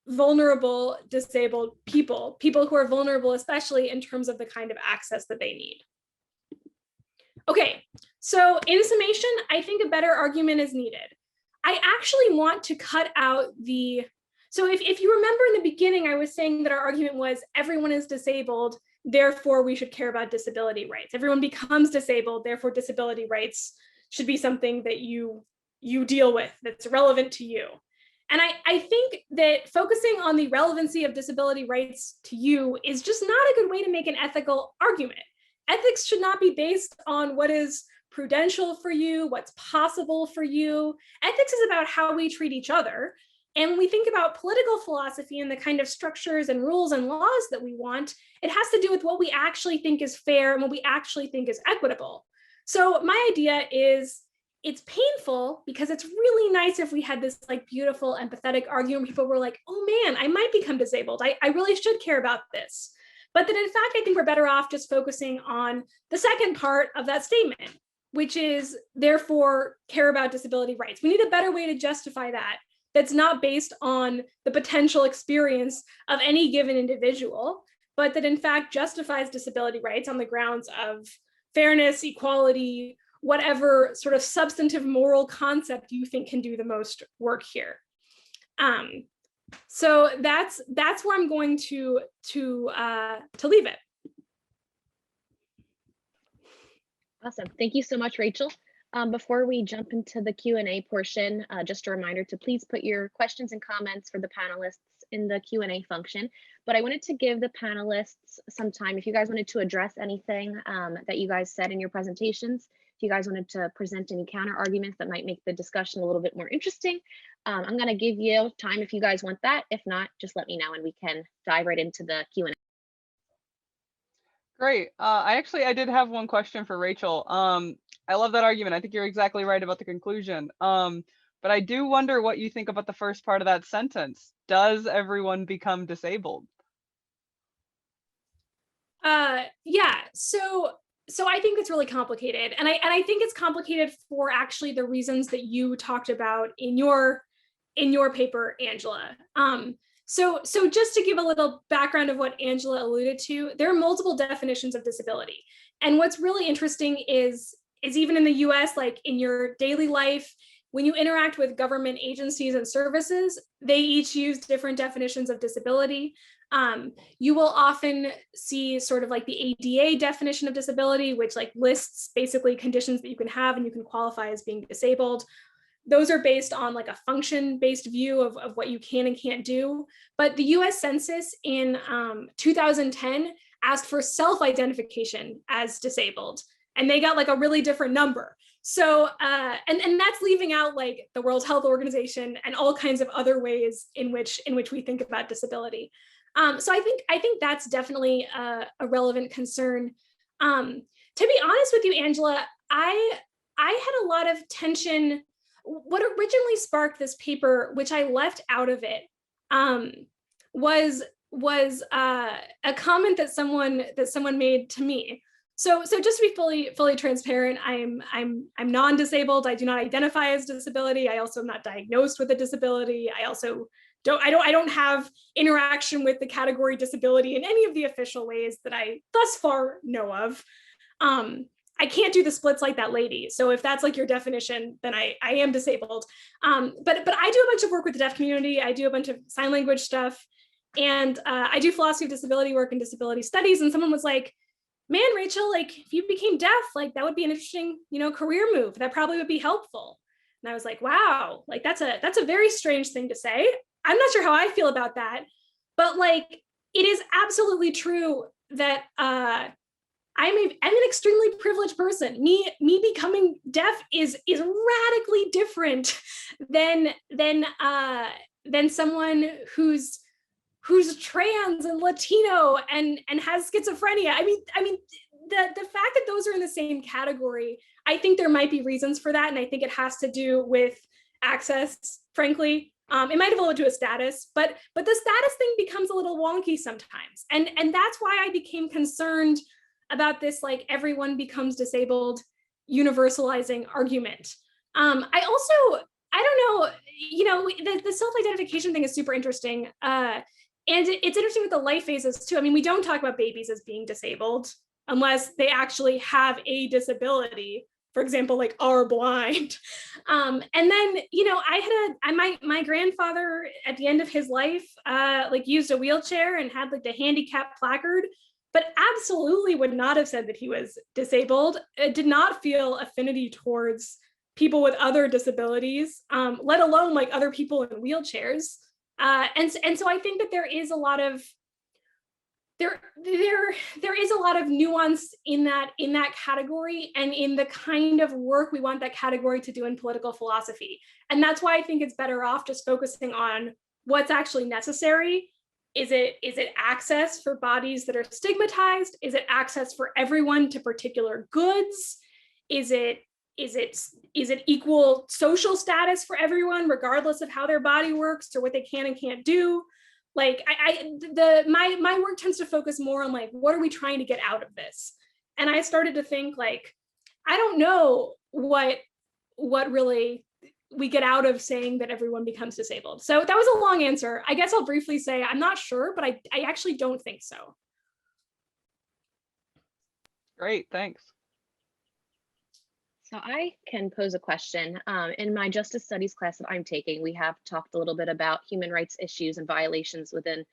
vulnerable disabled people who are vulnerable, especially in terms of the kind of access that they need. Okay, so in summation, I think a better argument is needed. I actually want to cut out so if you remember in the beginning, I was saying that our argument was everyone is disabled, therefore we should care about disability rights. Everyone becomes disabled, therefore disability rights should be something that you deal with, that's relevant to you. And I think that focusing on the relevancy of disability rights to you is just not a good way to make an ethical argument. Ethics should not be based on what is prudential for you, what's possible for you. Ethics is about how we treat each other. And when we think about political philosophy and the kind of structures and rules and laws that we want, it has to do with what we actually think is fair and what we actually think is equitable. So my idea is, it's painful because it's really nice if we had this like beautiful empathetic argument. People were like, oh man, I might become disabled. I really should care about this. But that in fact, I think we're better off just focusing on the second part of that statement, which is therefore care about disability rights. We need a better way to justify that. That's not based on the potential experience of any given individual, but that in fact justifies disability rights on the grounds of fairness, equality, whatever sort of substantive moral concept you think can do the most work here. So that's where I'm going to leave it. Awesome. Thank you so much, Rachel. Before we jump into the Q&A portion, just a reminder to please put your questions and comments for the panelists in the Q&A function. But I wanted to give the panelists some time if you guys wanted to address anything that you guys said in your presentations. If you guys wanted to present any counter arguments that might make the discussion a little bit more interesting, I'm going to give you time if you guys want that. If not, just let me know and we can dive right into the Q&A. Great. I did have one question for Rachel. I love that argument. I think you're exactly right about the conclusion. But I do wonder what you think about the first part of that sentence. Does everyone become disabled? Yeah, so I think it's really complicated, and I think it's complicated for actually the reasons that you talked about in your paper, Angela. So just to give a little background of what Angela alluded to, there are multiple definitions of disability, and what's really interesting is even in the U.S., like in your daily life, when you interact with government agencies and services, they each use different definitions of disability. You will often see sort of like the ADA definition of disability, which like lists basically conditions that you can have and you can qualify as being disabled. Those are based on like a function-based view of what you can and can't do. But the US Census in 2010 asked for self-identification as disabled, and they got like a really different number. So, and that's leaving out like the World Health Organization and all kinds of other ways in which we think about disability. So I think that's definitely a relevant concern. To be honest with you, Angela, I had a lot of tension. What originally sparked this paper, which I left out of it, was a comment that someone made to me. So just to be fully transparent, I'm non-disabled. I do not identify as disability. I also am not diagnosed with a disability. I also I don't have interaction with the category disability in any of the official ways that I thus far know of. I can't do the splits like that lady. So if that's like your definition, then I am disabled. But I do a bunch of work with the deaf community. I do a bunch of sign language stuff, and I do philosophy of disability work and disability studies. And someone was like, "Man, Rachel, like if you became deaf, like that would be an interesting, career move. That probably would be helpful." And I was like, "Wow, like that's a very strange thing to say. I'm not sure how I feel about that, but like it is absolutely true that I'm an extremely privileged person. Me becoming deaf is radically different than someone who's trans and Latino and has schizophrenia. I mean the fact that those are in the same category, I think there might be reasons for that, and I think it has to do with access, frankly. It might have a little to a status, but the status thing becomes a little wonky sometimes, and that's why I became concerned about this like everyone becomes disabled universalizing argument. I don't know, the self-identification thing is super interesting. And it's interesting with the life phases too. I mean, we don't talk about babies as being disabled unless they actually have a disability, for example, like are blind. And then, my grandfather at the end of his life, like used a wheelchair and had like the handicap placard, but absolutely would not have said that he was disabled. It did not feel affinity towards people with other disabilities, let alone like other people in wheelchairs. And so I think that there is a lot of nuance in that category and in the kind of work we want that category to do in political philosophy. And that's why I think it's better off just focusing on what's actually necessary. Is it access for bodies that are stigmatized? Is it access for everyone to particular goods? Is it equal social status for everyone, regardless of how their body works or what they can and can't do? Like my work tends to focus more on like, what are we trying to get out of this? And I started to think like, I don't know what really we get out of saying that everyone becomes disabled. So that was a long answer. I guess I'll briefly say I'm not sure, but I actually don't think so. Great, thanks. So I can pose a question. In my justice studies class that I'm taking, we have talked a little bit about human rights issues and violations within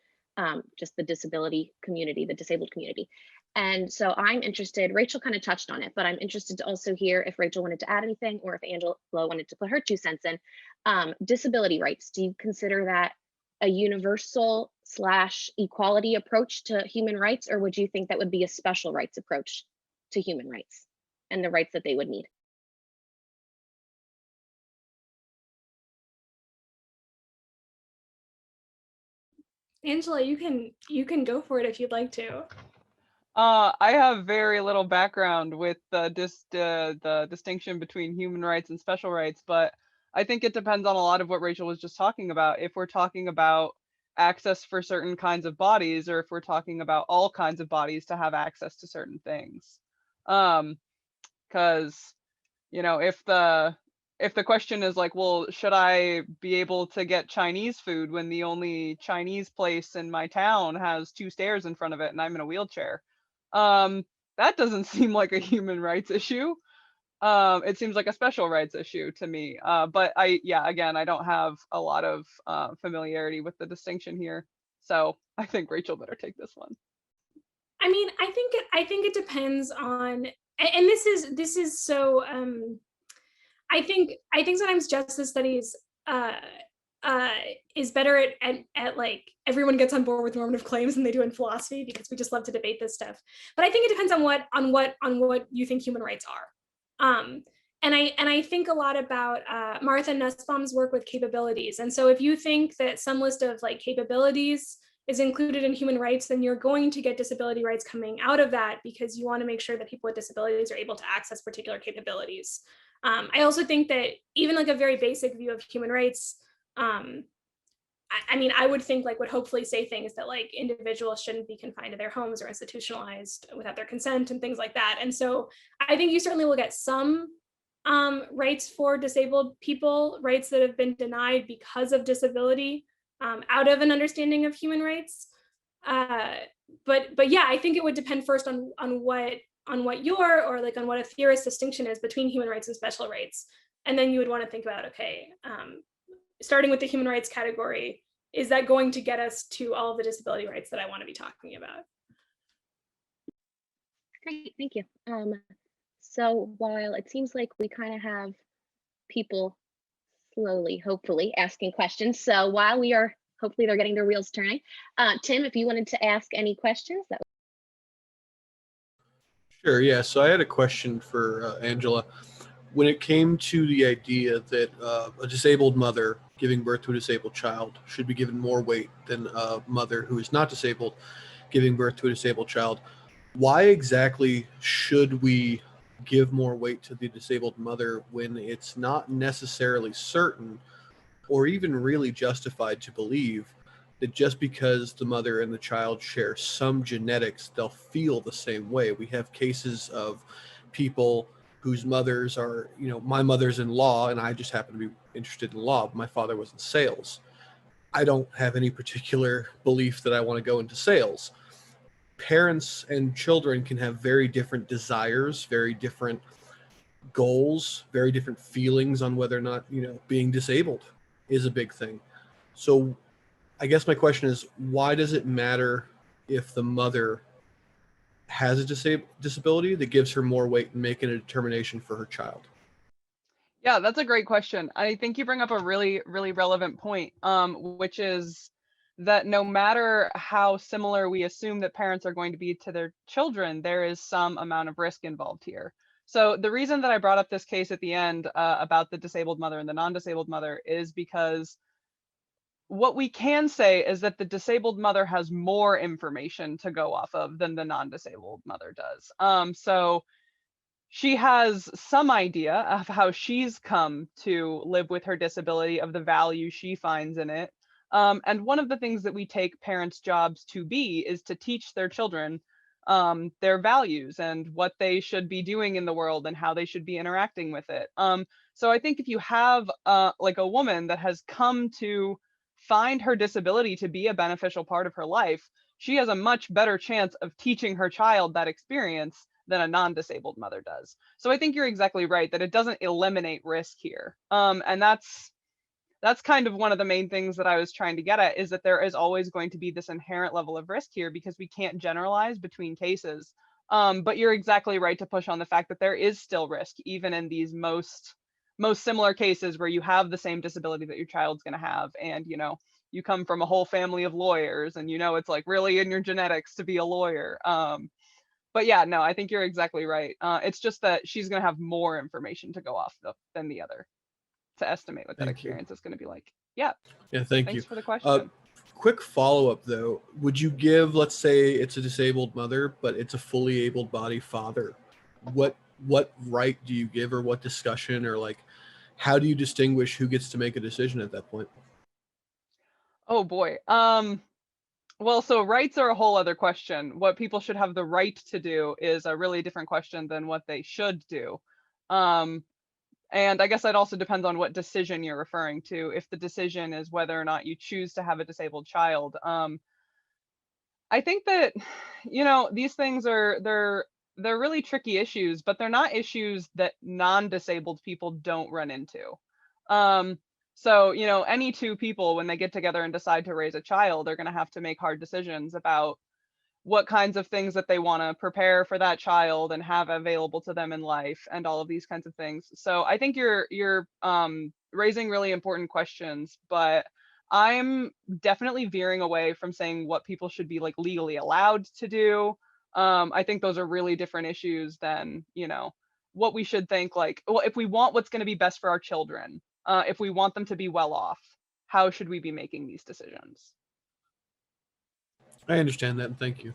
just the disability community, the disabled community. And so I'm interested, Rachel kind of touched on it, but I'm interested to also hear if Rachel wanted to add anything or if Angela wanted to put her 2 cents in. Disability rights, do you consider that a universal / equality approach to human rights, or would you think that would be a special rights approach to human rights and the rights that they would need? Angela, you can go for it if you'd like to. I have very little background with the distinction between human rights and special rights, but I think it depends on a lot of what Rachel was just talking about. If we're talking about access for certain kinds of bodies, or if we're talking about all kinds of bodies to have access to certain things. Because if the question is like, well, should I be able to get Chinese food when the only Chinese place in my town has 2 stairs in front of it and I'm in a wheelchair? That doesn't seem like a human rights issue. It seems like a special rights issue to me. But again, I don't have a lot of familiarity with the distinction here. So I think Rachel better take this one. I mean, I think it depends on, and this is so. I think sometimes justice studies is better at like everyone gets on board with normative claims than they do in philosophy, because we just love to debate this stuff. But I think it depends on what you think human rights are. And I think a lot about Martha Nussbaum's work with capabilities. And so if you think that some list of like capabilities is included in human rights, then you're going to get disability rights coming out of that, because you want to make sure that people with disabilities are able to access particular capabilities. I also think that even like a very basic view of human rights, I mean, I would think like would hopefully say things that like individuals shouldn't be confined to their homes or institutionalized without their consent and things like that. And so I think you certainly will get some rights for disabled people, rights that have been denied because of disability, out of an understanding of human rights. But yeah, I think it would depend first on what your, or like on what a theorist's distinction is between human rights and special rights. And then you would want to think about, okay, starting with the human rights category, is that going to get us to all of the disability rights that I want to be talking about? Great, thank you. So while it seems like we kind of have people slowly, hopefully, asking questions, so while we are, hopefully they're getting their wheels turning. Tim, if you wanted to ask any questions, that would... Sure, yeah. So I had a question for Angela. When it came to the idea that a disabled mother giving birth to a disabled child should be given more weight than a mother who is not disabled giving birth to a disabled child, why exactly should we give more weight to the disabled mother when it's not necessarily certain or even really justified to believe that just because the mother and the child share some genetics, they'll feel the same way? We have cases of people whose mothers are, my mother's in law and I just happen to be interested in law. My father was in sales. I don't have any particular belief that I want to go into sales. Parents and children can have very different desires, very different goals, very different feelings on whether or not, being disabled is a big thing. So I guess my question is, why does it matter if the mother has a disability that gives her more weight in making a determination for her child? Yeah, that's a great question. I think you bring up a really, really relevant point, which is that no matter how similar we assume that parents are going to be to their children, there is some amount of risk involved here. So the reason that I brought up this case at the end about the disabled mother and the non-disabled mother is because what we can say is that the disabled mother has more information to go off of than the non-disabled mother does. So she has some idea of how she's come to live with her disability, of the value she finds in it. And one of the things that we take parents' jobs to be is to teach their children their values and what they should be doing in the world and how they should be interacting with it. So I think if you have like a woman that has come to find her disability to be a beneficial part of her life, she has a much better chance of teaching her child that experience than a non-disabled mother does. So I think you're exactly right that it doesn't eliminate risk here. And that's kind of one of the main things that I was trying to get at, is that there is always going to be this inherent level of risk here because we can't generalize between cases. But you're exactly right to push on the fact that there is still risk, even in these most similar cases where you have the same disability that your child's going to have, and you come from a whole family of lawyers, and it's like really in your genetics to be a lawyer. But yeah, no, I think you're exactly right. It's just that she's going to have more information to go off of than the other to estimate what that experience is going to be like. Yeah. Yeah, thank you. Thanks for the question. Quick follow-up though, would you give, let's say it's a disabled mother, but it's a fully able-bodied father, what right do you give, or what discussion, or like how do you distinguish who gets to make a decision at that point? Oh boy. Well, so rights are a whole other question. What people should have the right to do is a really different question than what they should do. Um, and I guess that also depends on what decision you're referring to. If the decision is whether or not you choose to have a disabled child, I think that, these things they're really tricky issues, but they're not issues that non-disabled people don't run into. Um, so, any two people, when they get together and decide to raise a child, they're going to have to make hard decisions about what kinds of things that they want to prepare for that child and have available to them in life and all of these kinds of things. So I think you're raising really important questions, but I'm definitely veering away from saying what people should be like legally allowed to do. I think those are really different issues than, what we should think like, well, if we want what's going to be best for our children, if we want them to be well off, how should we be making these decisions? I understand that, and thank you.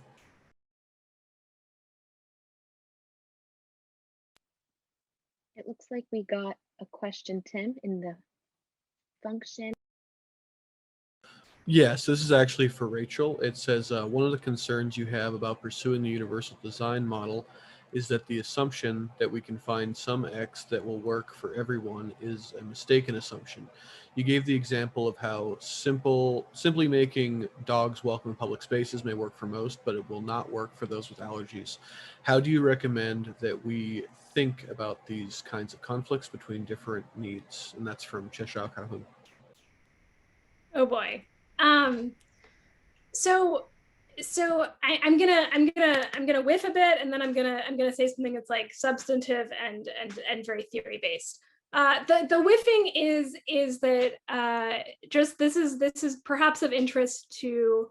It looks like we got a question, Tim, in the function. Yes, this is actually for Rachel. It says, one of the concerns you have about pursuing the universal design model is that the assumption that we can find some X that will work for everyone is a mistaken assumption. You gave the example of how simply making dogs welcome in public spaces may work for most, but it will not work for those with allergies. How do you recommend that we think about these kinds of conflicts between different needs? And that's from Cheshire Calhoun. Oh boy. Um, so I'm gonna whiff a bit, and then I'm gonna say something that's like substantive and very theory based. The whiffing is that just this is perhaps of interest to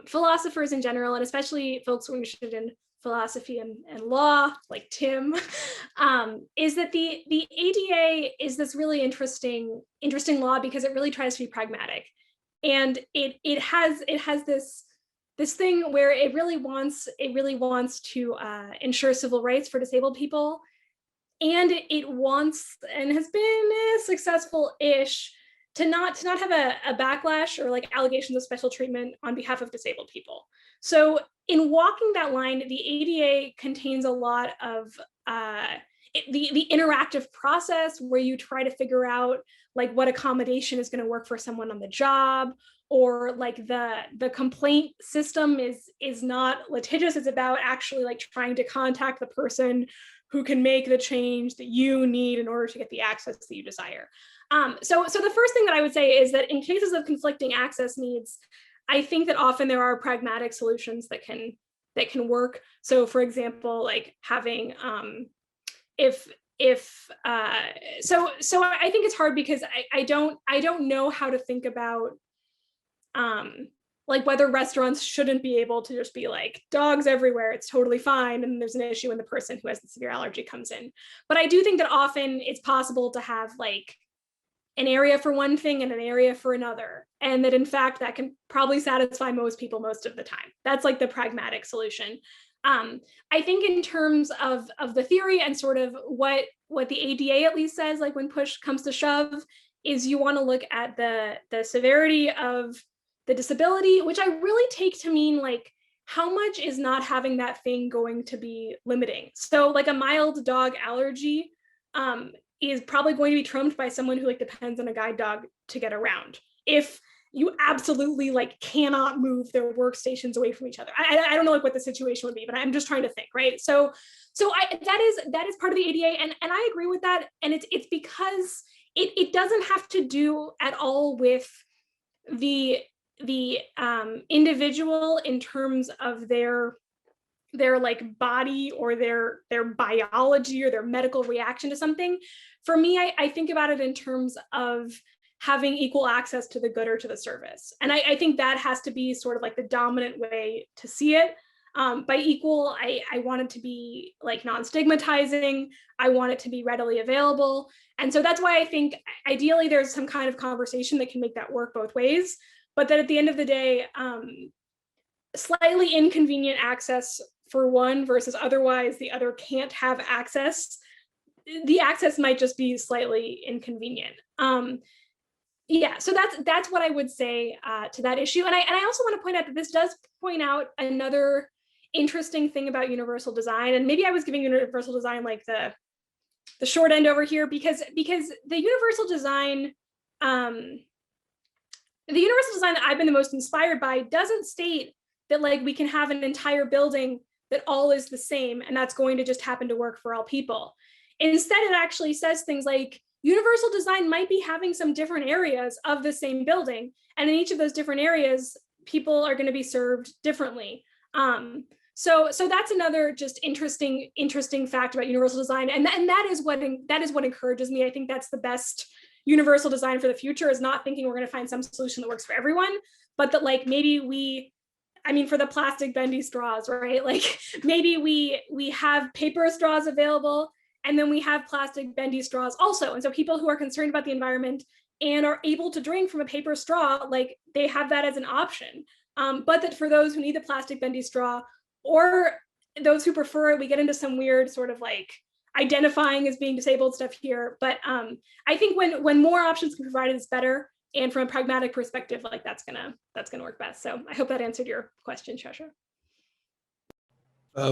philosophers in general, and especially folks who are interested in philosophy and law, like Tim, is that the ADA is this really interesting law because it really tries to be pragmatic, and it has this thing where it really wants to ensure civil rights for disabled people, and it wants and has been successful-ish to not have a backlash or like allegations of special treatment on behalf of disabled people. So in walking that line, the ADA contains a lot of the interactive process where you try to figure out like what accommodation is going to work for someone on the job, or like the complaint system is not litigious. It's about actually like trying to contact the person who can make the change that you need in order to get the access that you desire. So the first thing that I would say is that in cases of conflicting access needs, I think that often there are pragmatic solutions that can work. So for example, like having so I think it's hard because I don't know how to think about like whether restaurants shouldn't be able to just be like dogs everywhere, it's totally fine, and there's an issue when the person who has the severe allergy comes in. But I do think that often it's possible to have like an area for one thing and an area for another, and that in fact that can probably satisfy most people most of the time. That's like the pragmatic solution. I think in terms of the theory and sort of what the ADA at least says, like when push comes to shove, is you want to look at the severity of the disability, which I really take to mean like how much is not having that thing going to be limiting. So like a mild dog allergy is probably going to be trumped by someone who like depends on a guide dog to get around. If you absolutely like cannot move their workstations away from each other. I don't know like what the situation would be, but I'm just trying to think, right? So that is part of the ADA, and I agree with that. And it's because it doesn't have to do at all with the individual in terms of their like body or their biology or their medical reaction to something. For me, I think about it in terms of having equal access to the good or to the service. And I think that has to be sort of like the dominant way to see it. By equal, I want it to be like non-stigmatizing. I want it to be readily available. And so that's why I think ideally there's some kind of conversation that can make that work both ways. But that at the end of the day, slightly inconvenient access for one versus otherwise the other can't have access. The access might just be slightly inconvenient. Yeah, so that's what I would say to that issue. And I also want to point out that this does point out another interesting thing about universal design. And maybe I was giving universal design like the short end over here, because the universal design that I've been the most inspired by doesn't state that like we can have an entire building that all is the same and that's going to just happen to work for all people. Instead, it actually says things like universal design might be having some different areas of the same building, and in each of those different areas, people are going to be served differently. So that's another just interesting fact about universal design, and that is what encourages me. I think that's the best universal design for the future, is not thinking we're going to find some solution that works for everyone, but that like maybe for the plastic bendy straws, right? Like maybe we have paper straws available, and then we have plastic bendy straws also. And so people who are concerned about the environment and are able to drink from a paper straw, like they have that as an option. But that for those who need the plastic bendy straw, or those who prefer it, we get into some weird sort of like identifying as being disabled stuff here. But I think when more options can be provided, it's better. And from a pragmatic perspective, like that's gonna work best. So I hope that answered your question, Shasha.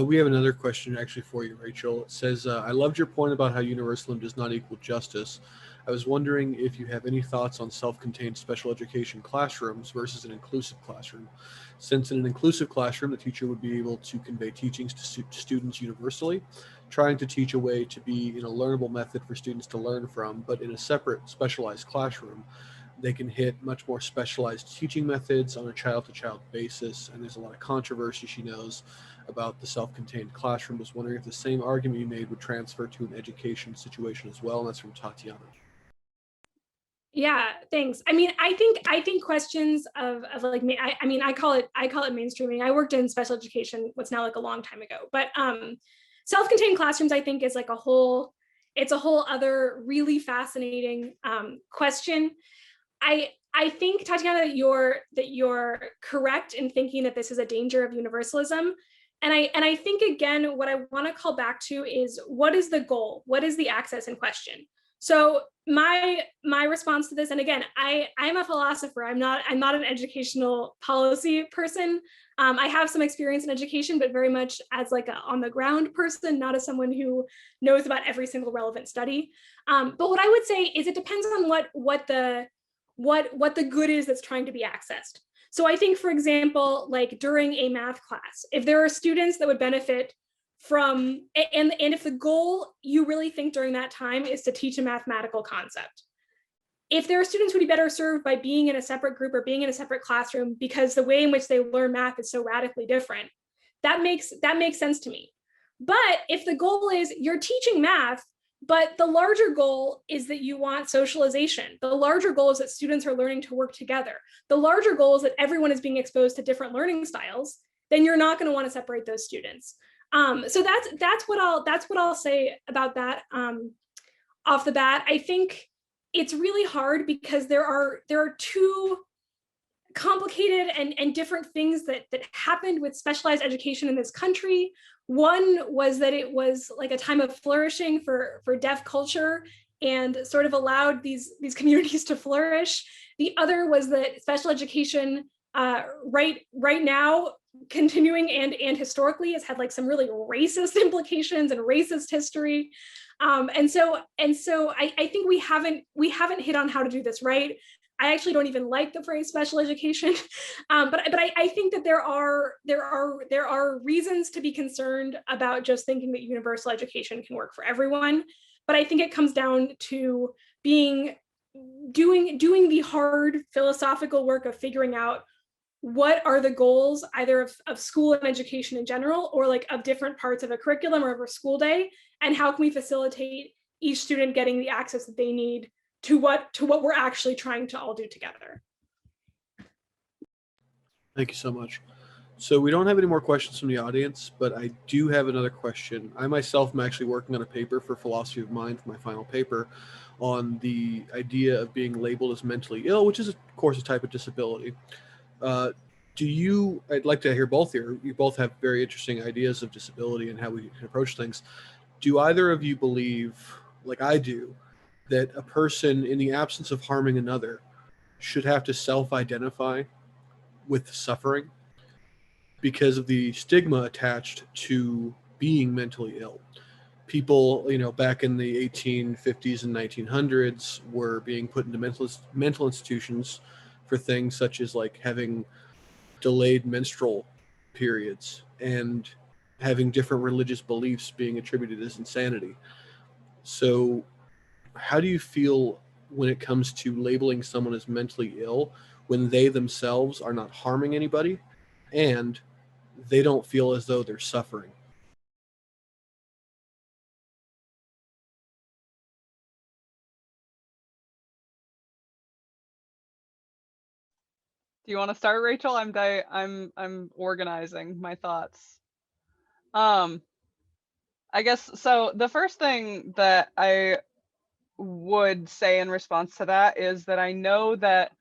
We have another question actually for you, Rachel. It says, I loved your point about how universalism does not equal justice. I was wondering if you have any thoughts on self-contained special education classrooms versus an inclusive classroom. Since in an inclusive classroom, the teacher would be able to convey teachings to students universally, trying to teach a way to be in a learnable method for students to learn from, but in a separate specialized classroom, they can hit much more specialized teaching methods on a child-to-child basis. And there's a lot of controversy, she knows, about the self-contained classroom. I was wondering if the same argument you made would transfer to an education situation as well. And that's from Tatiana. Yeah, thanks. I think questions of like me, I call it mainstreaming. I worked in special education, what's now like a long time ago, but self-contained classrooms, I think, is like it's a whole other really fascinating question. I think, Tatiana, that you're correct in thinking that this is a danger of universalism. And I think, again, what I want to call back to is, what is the goal? What is the access in question? So my response to this, and again, I'm a philosopher. I'm not an educational policy person. I have some experience in education, but very much as like a on the ground person, not as someone who knows about every single relevant study. But what I would say is it depends on what the good is that's trying to be accessed. So I think, for example, like during a math class, if there are students that would benefit from, and if the goal you really think during that time is to teach a mathematical concept, if there are students who would be better served by being in a separate group or being in a separate classroom because the way in which they learn math is so radically different, that makes sense to me. But if the goal is you're teaching math, but the larger goal is that you want socialization, the larger goal is that students are learning to work together, the larger goal is that everyone is being exposed to different learning styles, then you're not going to want to separate those students. So that's what I'll say about that off the bat. I think it's really hard because there are two complicated and different things that happened with specialized education in this country. One was that it was like a time of flourishing for deaf culture and sort of allowed these communities to flourish. The other was that special education right now, continuing and historically, has had like some really racist implications and racist history. And so I think we haven't hit on how to do this right. I actually don't even like the phrase special education, but I think that there are reasons to be concerned about just thinking that universal education can work for everyone. But I think it comes down to doing the hard philosophical work of figuring out what are the goals either of school and education in general, or like of different parts of a curriculum or of a school day, and how can we facilitate each student getting the access that they need to what we're actually trying to all do together. Thank you so much. So we don't have any more questions from the audience, but I do have another question. I myself am actually working on a paper for philosophy of mind for my final paper on the idea of being labeled as mentally ill, which is of course a type of disability. I'd like to hear both here. You both have very interesting ideas of disability and how we can approach things. Do either of you believe, like I do, that a person in the absence of harming another should have to self-identify with suffering because of the stigma attached to being mentally ill. People, back in the 1850s and 1900s were being put into mental institutions for things such as like having delayed menstrual periods and having different religious beliefs being attributed as insanity. So how do you feel when it comes to labeling someone as mentally ill when they themselves are not harming anybody and they don't feel as though they're suffering? Do you want to start, Rachel? I'm organizing my thoughts. I guess so. The first thing that I would say in response to that is that I know that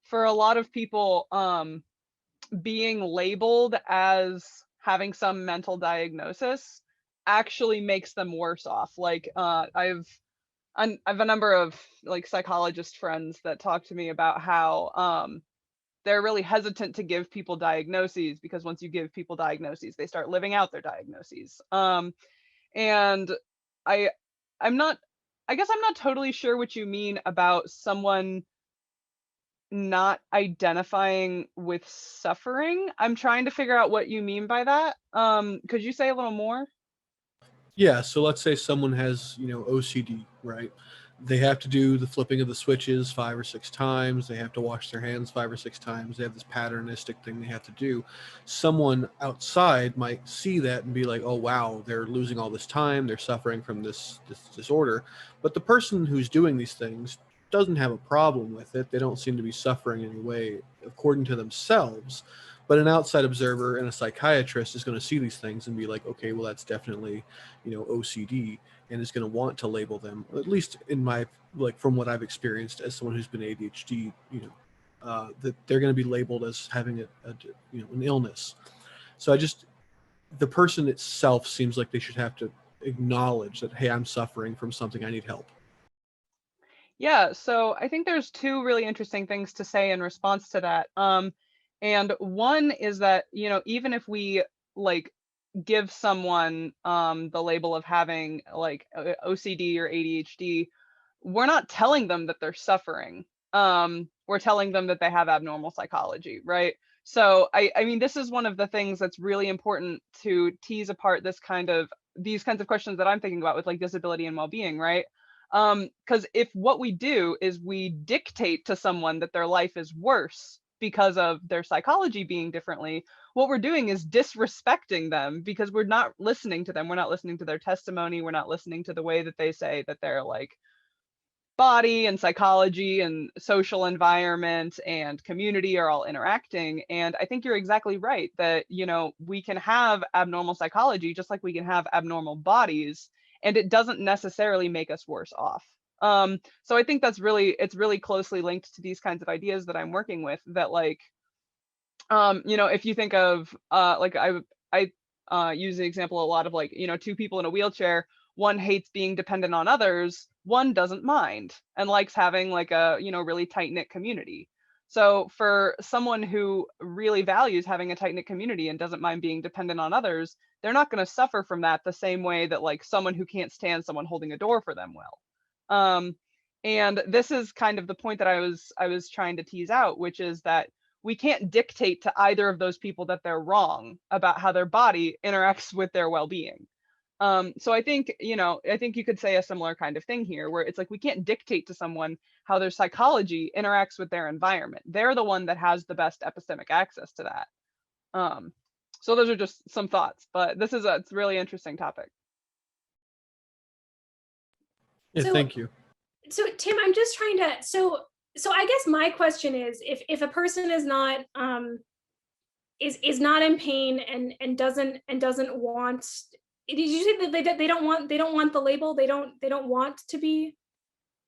for a lot of people, being labeled as having some mental diagnosis actually makes them worse off. Like, I've a number of like psychologist friends that talk to me about how they're really hesitant to give people diagnoses because once you give people diagnoses, they start living out their diagnoses. And I I'm not I guess I'm not totally sure what you mean about someone not identifying with suffering. I'm trying to figure out what you mean by that. Could you say a little more? Yeah, so let's say someone has, OCD, right? They have to do the flipping of the switches 5 or 6 times. They have to wash their hands 5 or 6 times. They have this patternistic thing they have to do. Someone outside might see that and be like, "Oh, wow, they're losing all this time. They're suffering from this disorder." But the person who's doing these things doesn't have a problem with it. They don't seem to be suffering in any way, according to themselves. But an outside observer and a psychiatrist is going to see these things and be like, "Okay, well, that's definitely, OCD," and is going to want to label them, at least in my, like, from what I've experienced as someone who's been ADHD, that they're going to be labeled as having an illness. So the person itself seems like they should have to acknowledge that, hey, I'm suffering from something, I need help. Yeah, so I think there's two really interesting things to say in response to that. And one is that, even if we like give someone the label of having like OCD or ADHD, we're not telling them that they're suffering. We're telling them that they have abnormal psychology, right? So I mean, this is one of the things that's really important to tease apart these kinds of questions that I'm thinking about with like disability and well-being, right? Because if what we do is we dictate to someone that their life is worse because of their psychology being differently, what we're doing is disrespecting them because we're not listening to them. We're not listening to their testimony. We're not listening to the way that they say that their like body and psychology and social environment and community are all interacting. And I think you're exactly right that, we can have abnormal psychology just like we can have abnormal bodies, and it doesn't necessarily make us worse off. So I think it's really closely linked to these kinds of ideas that I'm working with, that like, if you think of like I use the example a lot of like, two people in a wheelchair, one hates being dependent on others, one doesn't mind and likes having like a, really tight knit community. So for someone who really values having a tight knit community and doesn't mind being dependent on others, they're not going to suffer from that the same way that like someone who can't stand someone holding a door for them will. And this is kind of the point that I was trying to tease out, which is that we can't dictate to either of those people that they're wrong about how their body interacts with their well-being. So I think, I think you could say a similar kind of thing here, where it's like we can't dictate to someone how their psychology interacts with their environment. They're the one that has the best epistemic access to that. So those are just some thoughts, but it's a really interesting topic. Yeah, So- thank you. So Tim, I'm just trying to, so I guess my question is, if a person is not is not in pain and doesn't want, did you say that they don't want the label, they don't want to be,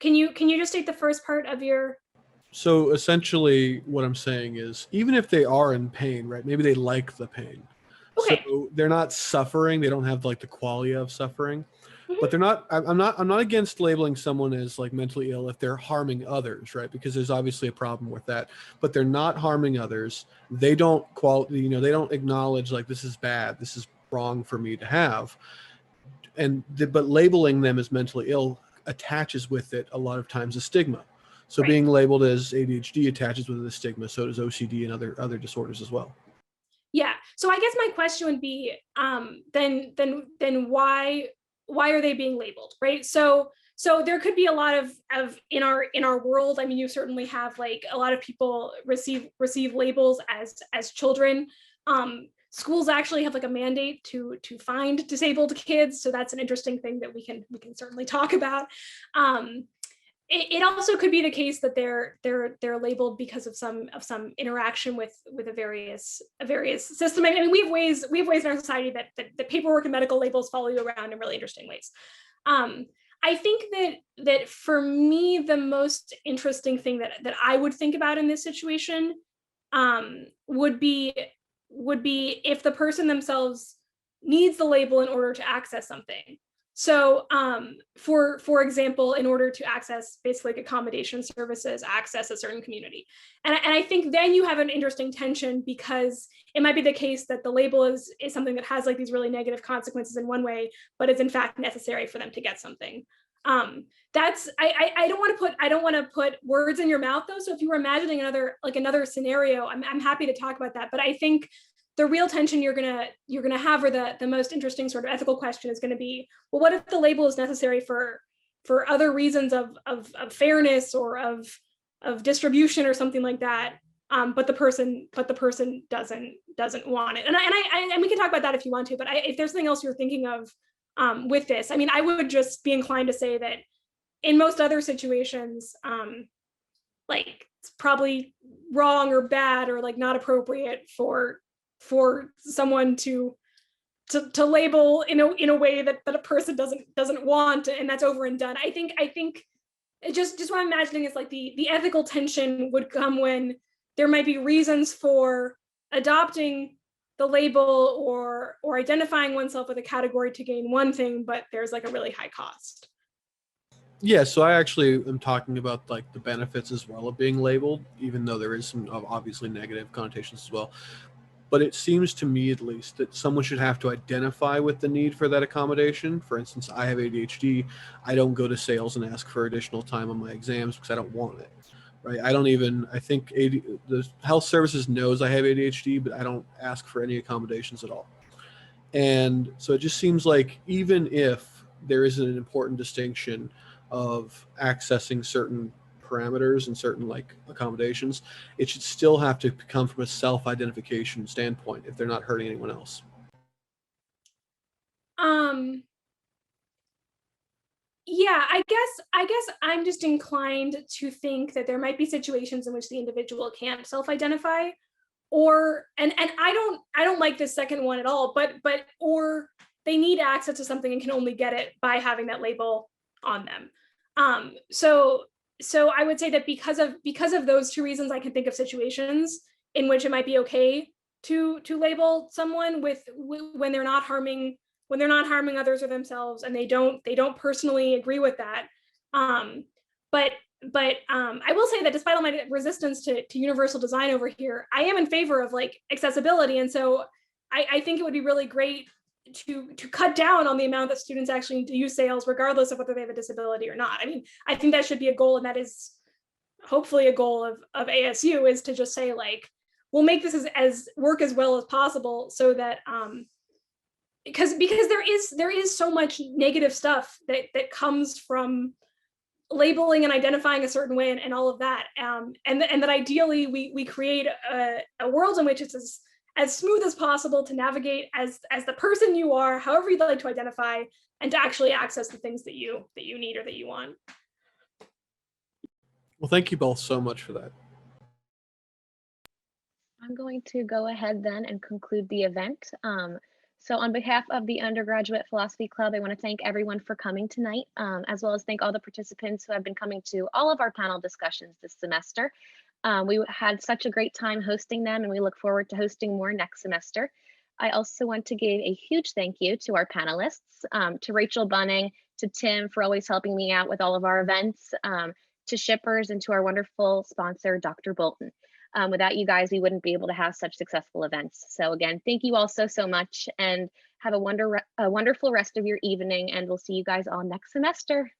can you just state the first part of your? So essentially what I'm saying is, even if they are in pain, right, maybe they like the pain. Okay. So they're not suffering, they don't have like the qualia of suffering, but they're not. I'm not against labeling someone as like mentally ill if they're harming others, right? Because there's obviously a problem with that. But they're not harming others. They don't they don't acknowledge like this is bad. This is wrong for me to have. But labeling them as mentally ill attaches with it a lot of times a stigma. So Right. being labeled as ADHD attaches with the stigma. So does OCD and other disorders as well. Yeah. So I guess my question would be, then why are they being labeled, right? So there could be a lot of in our world. I mean, you certainly have like a lot of people receive labels as children. Schools actually have like a mandate to find disabled kids, so that's an interesting thing that we can certainly talk about. It also could be the case that they're labeled because of some interaction with a various system. I mean, we have ways in our society that the paperwork and medical labels follow you around in really interesting ways. I think that for me, the most interesting thing that I would think about in this situation would be if the person themselves needs the label in order to access something. So for example, in order to access basically like accommodation services, access a certain community. And I think then you have an interesting tension, because it might be the case that the label is something that has like these really negative consequences in one way, but is in fact necessary for them to get something. That's I don't want to put words in your mouth though. So if you were imagining another scenario, I'm happy to talk about that. But I think the real tension you're gonna have, or the most interesting sort of ethical question, is going to be, well, what if the label is necessary for other reasons of fairness or of distribution or something like that, but the person doesn't want it. And we can talk about that if you want to. But if there's something else you're thinking of with this, I mean, I would just be inclined to say that in most other situations, like it's probably wrong or bad or like not appropriate for someone to label in a way that a person doesn't want, and that's over and done. I think just what I'm imagining is like the ethical tension would come when there might be reasons for adopting the label or identifying oneself with a category to gain one thing, but there's like a really high cost. Yeah, so I actually am talking about like the benefits as well of being labeled, even though there is some obviously negative connotations as well. But it seems to me, at least, that someone should have to identify with the need for that accommodation. For instance, I have ADHD. I don't go to sales and ask for additional time on my exams because I don't want it, right? I think the health services knows I have ADHD, but I don't ask for any accommodations at all. And so it just seems like even if there is an important distinction of accessing certain parameters and certain like accommodations, it should still have to come from a self-identification standpoint if they're not hurting anyone else. Yeah, I guess I'm just inclined to think that there might be situations in which the individual can't self-identify, and I don't like this second one at all, but or they need access to something and can only get it by having that label on them. So I would say that because of those two reasons, I can think of situations in which it might be okay to label someone when they're not harming others or themselves, and they don't personally agree with that. But I will say that despite all my resistance to universal design over here, I am in favor of like accessibility, and so I think it would be really great to cut down on the amount that students actually use sales, regardless of whether they have a disability or not. I mean, I think that should be a goal, and that is hopefully a goal of ASU, is to just say like, we'll make this as work as well as possible, so that because there is so much negative stuff that comes from labeling and identifying a certain way and all of that, and that ideally we create a world in which it's as smooth as possible to navigate as the person you are, however you'd like to identify, and to actually access the things that you need or that you want. Well, thank you both so much for that. I'm going to go ahead then and conclude the event. So on behalf of the Undergraduate Philosophy Club, I want to thank everyone for coming tonight, as well as thank all the participants who have been coming to all of our panel discussions this semester. We had such a great time hosting them, and we look forward to hosting more next semester. I also want to give a huge thank you to our panelists, to Rachel Bunning, to Tim for always helping me out with all of our events, to shippers, and to our wonderful sponsor, Dr. Bolton. Without you guys, we wouldn't be able to have such successful events. So again, thank you all so much, and have a wonderful rest of your evening, and we'll see you guys all next semester.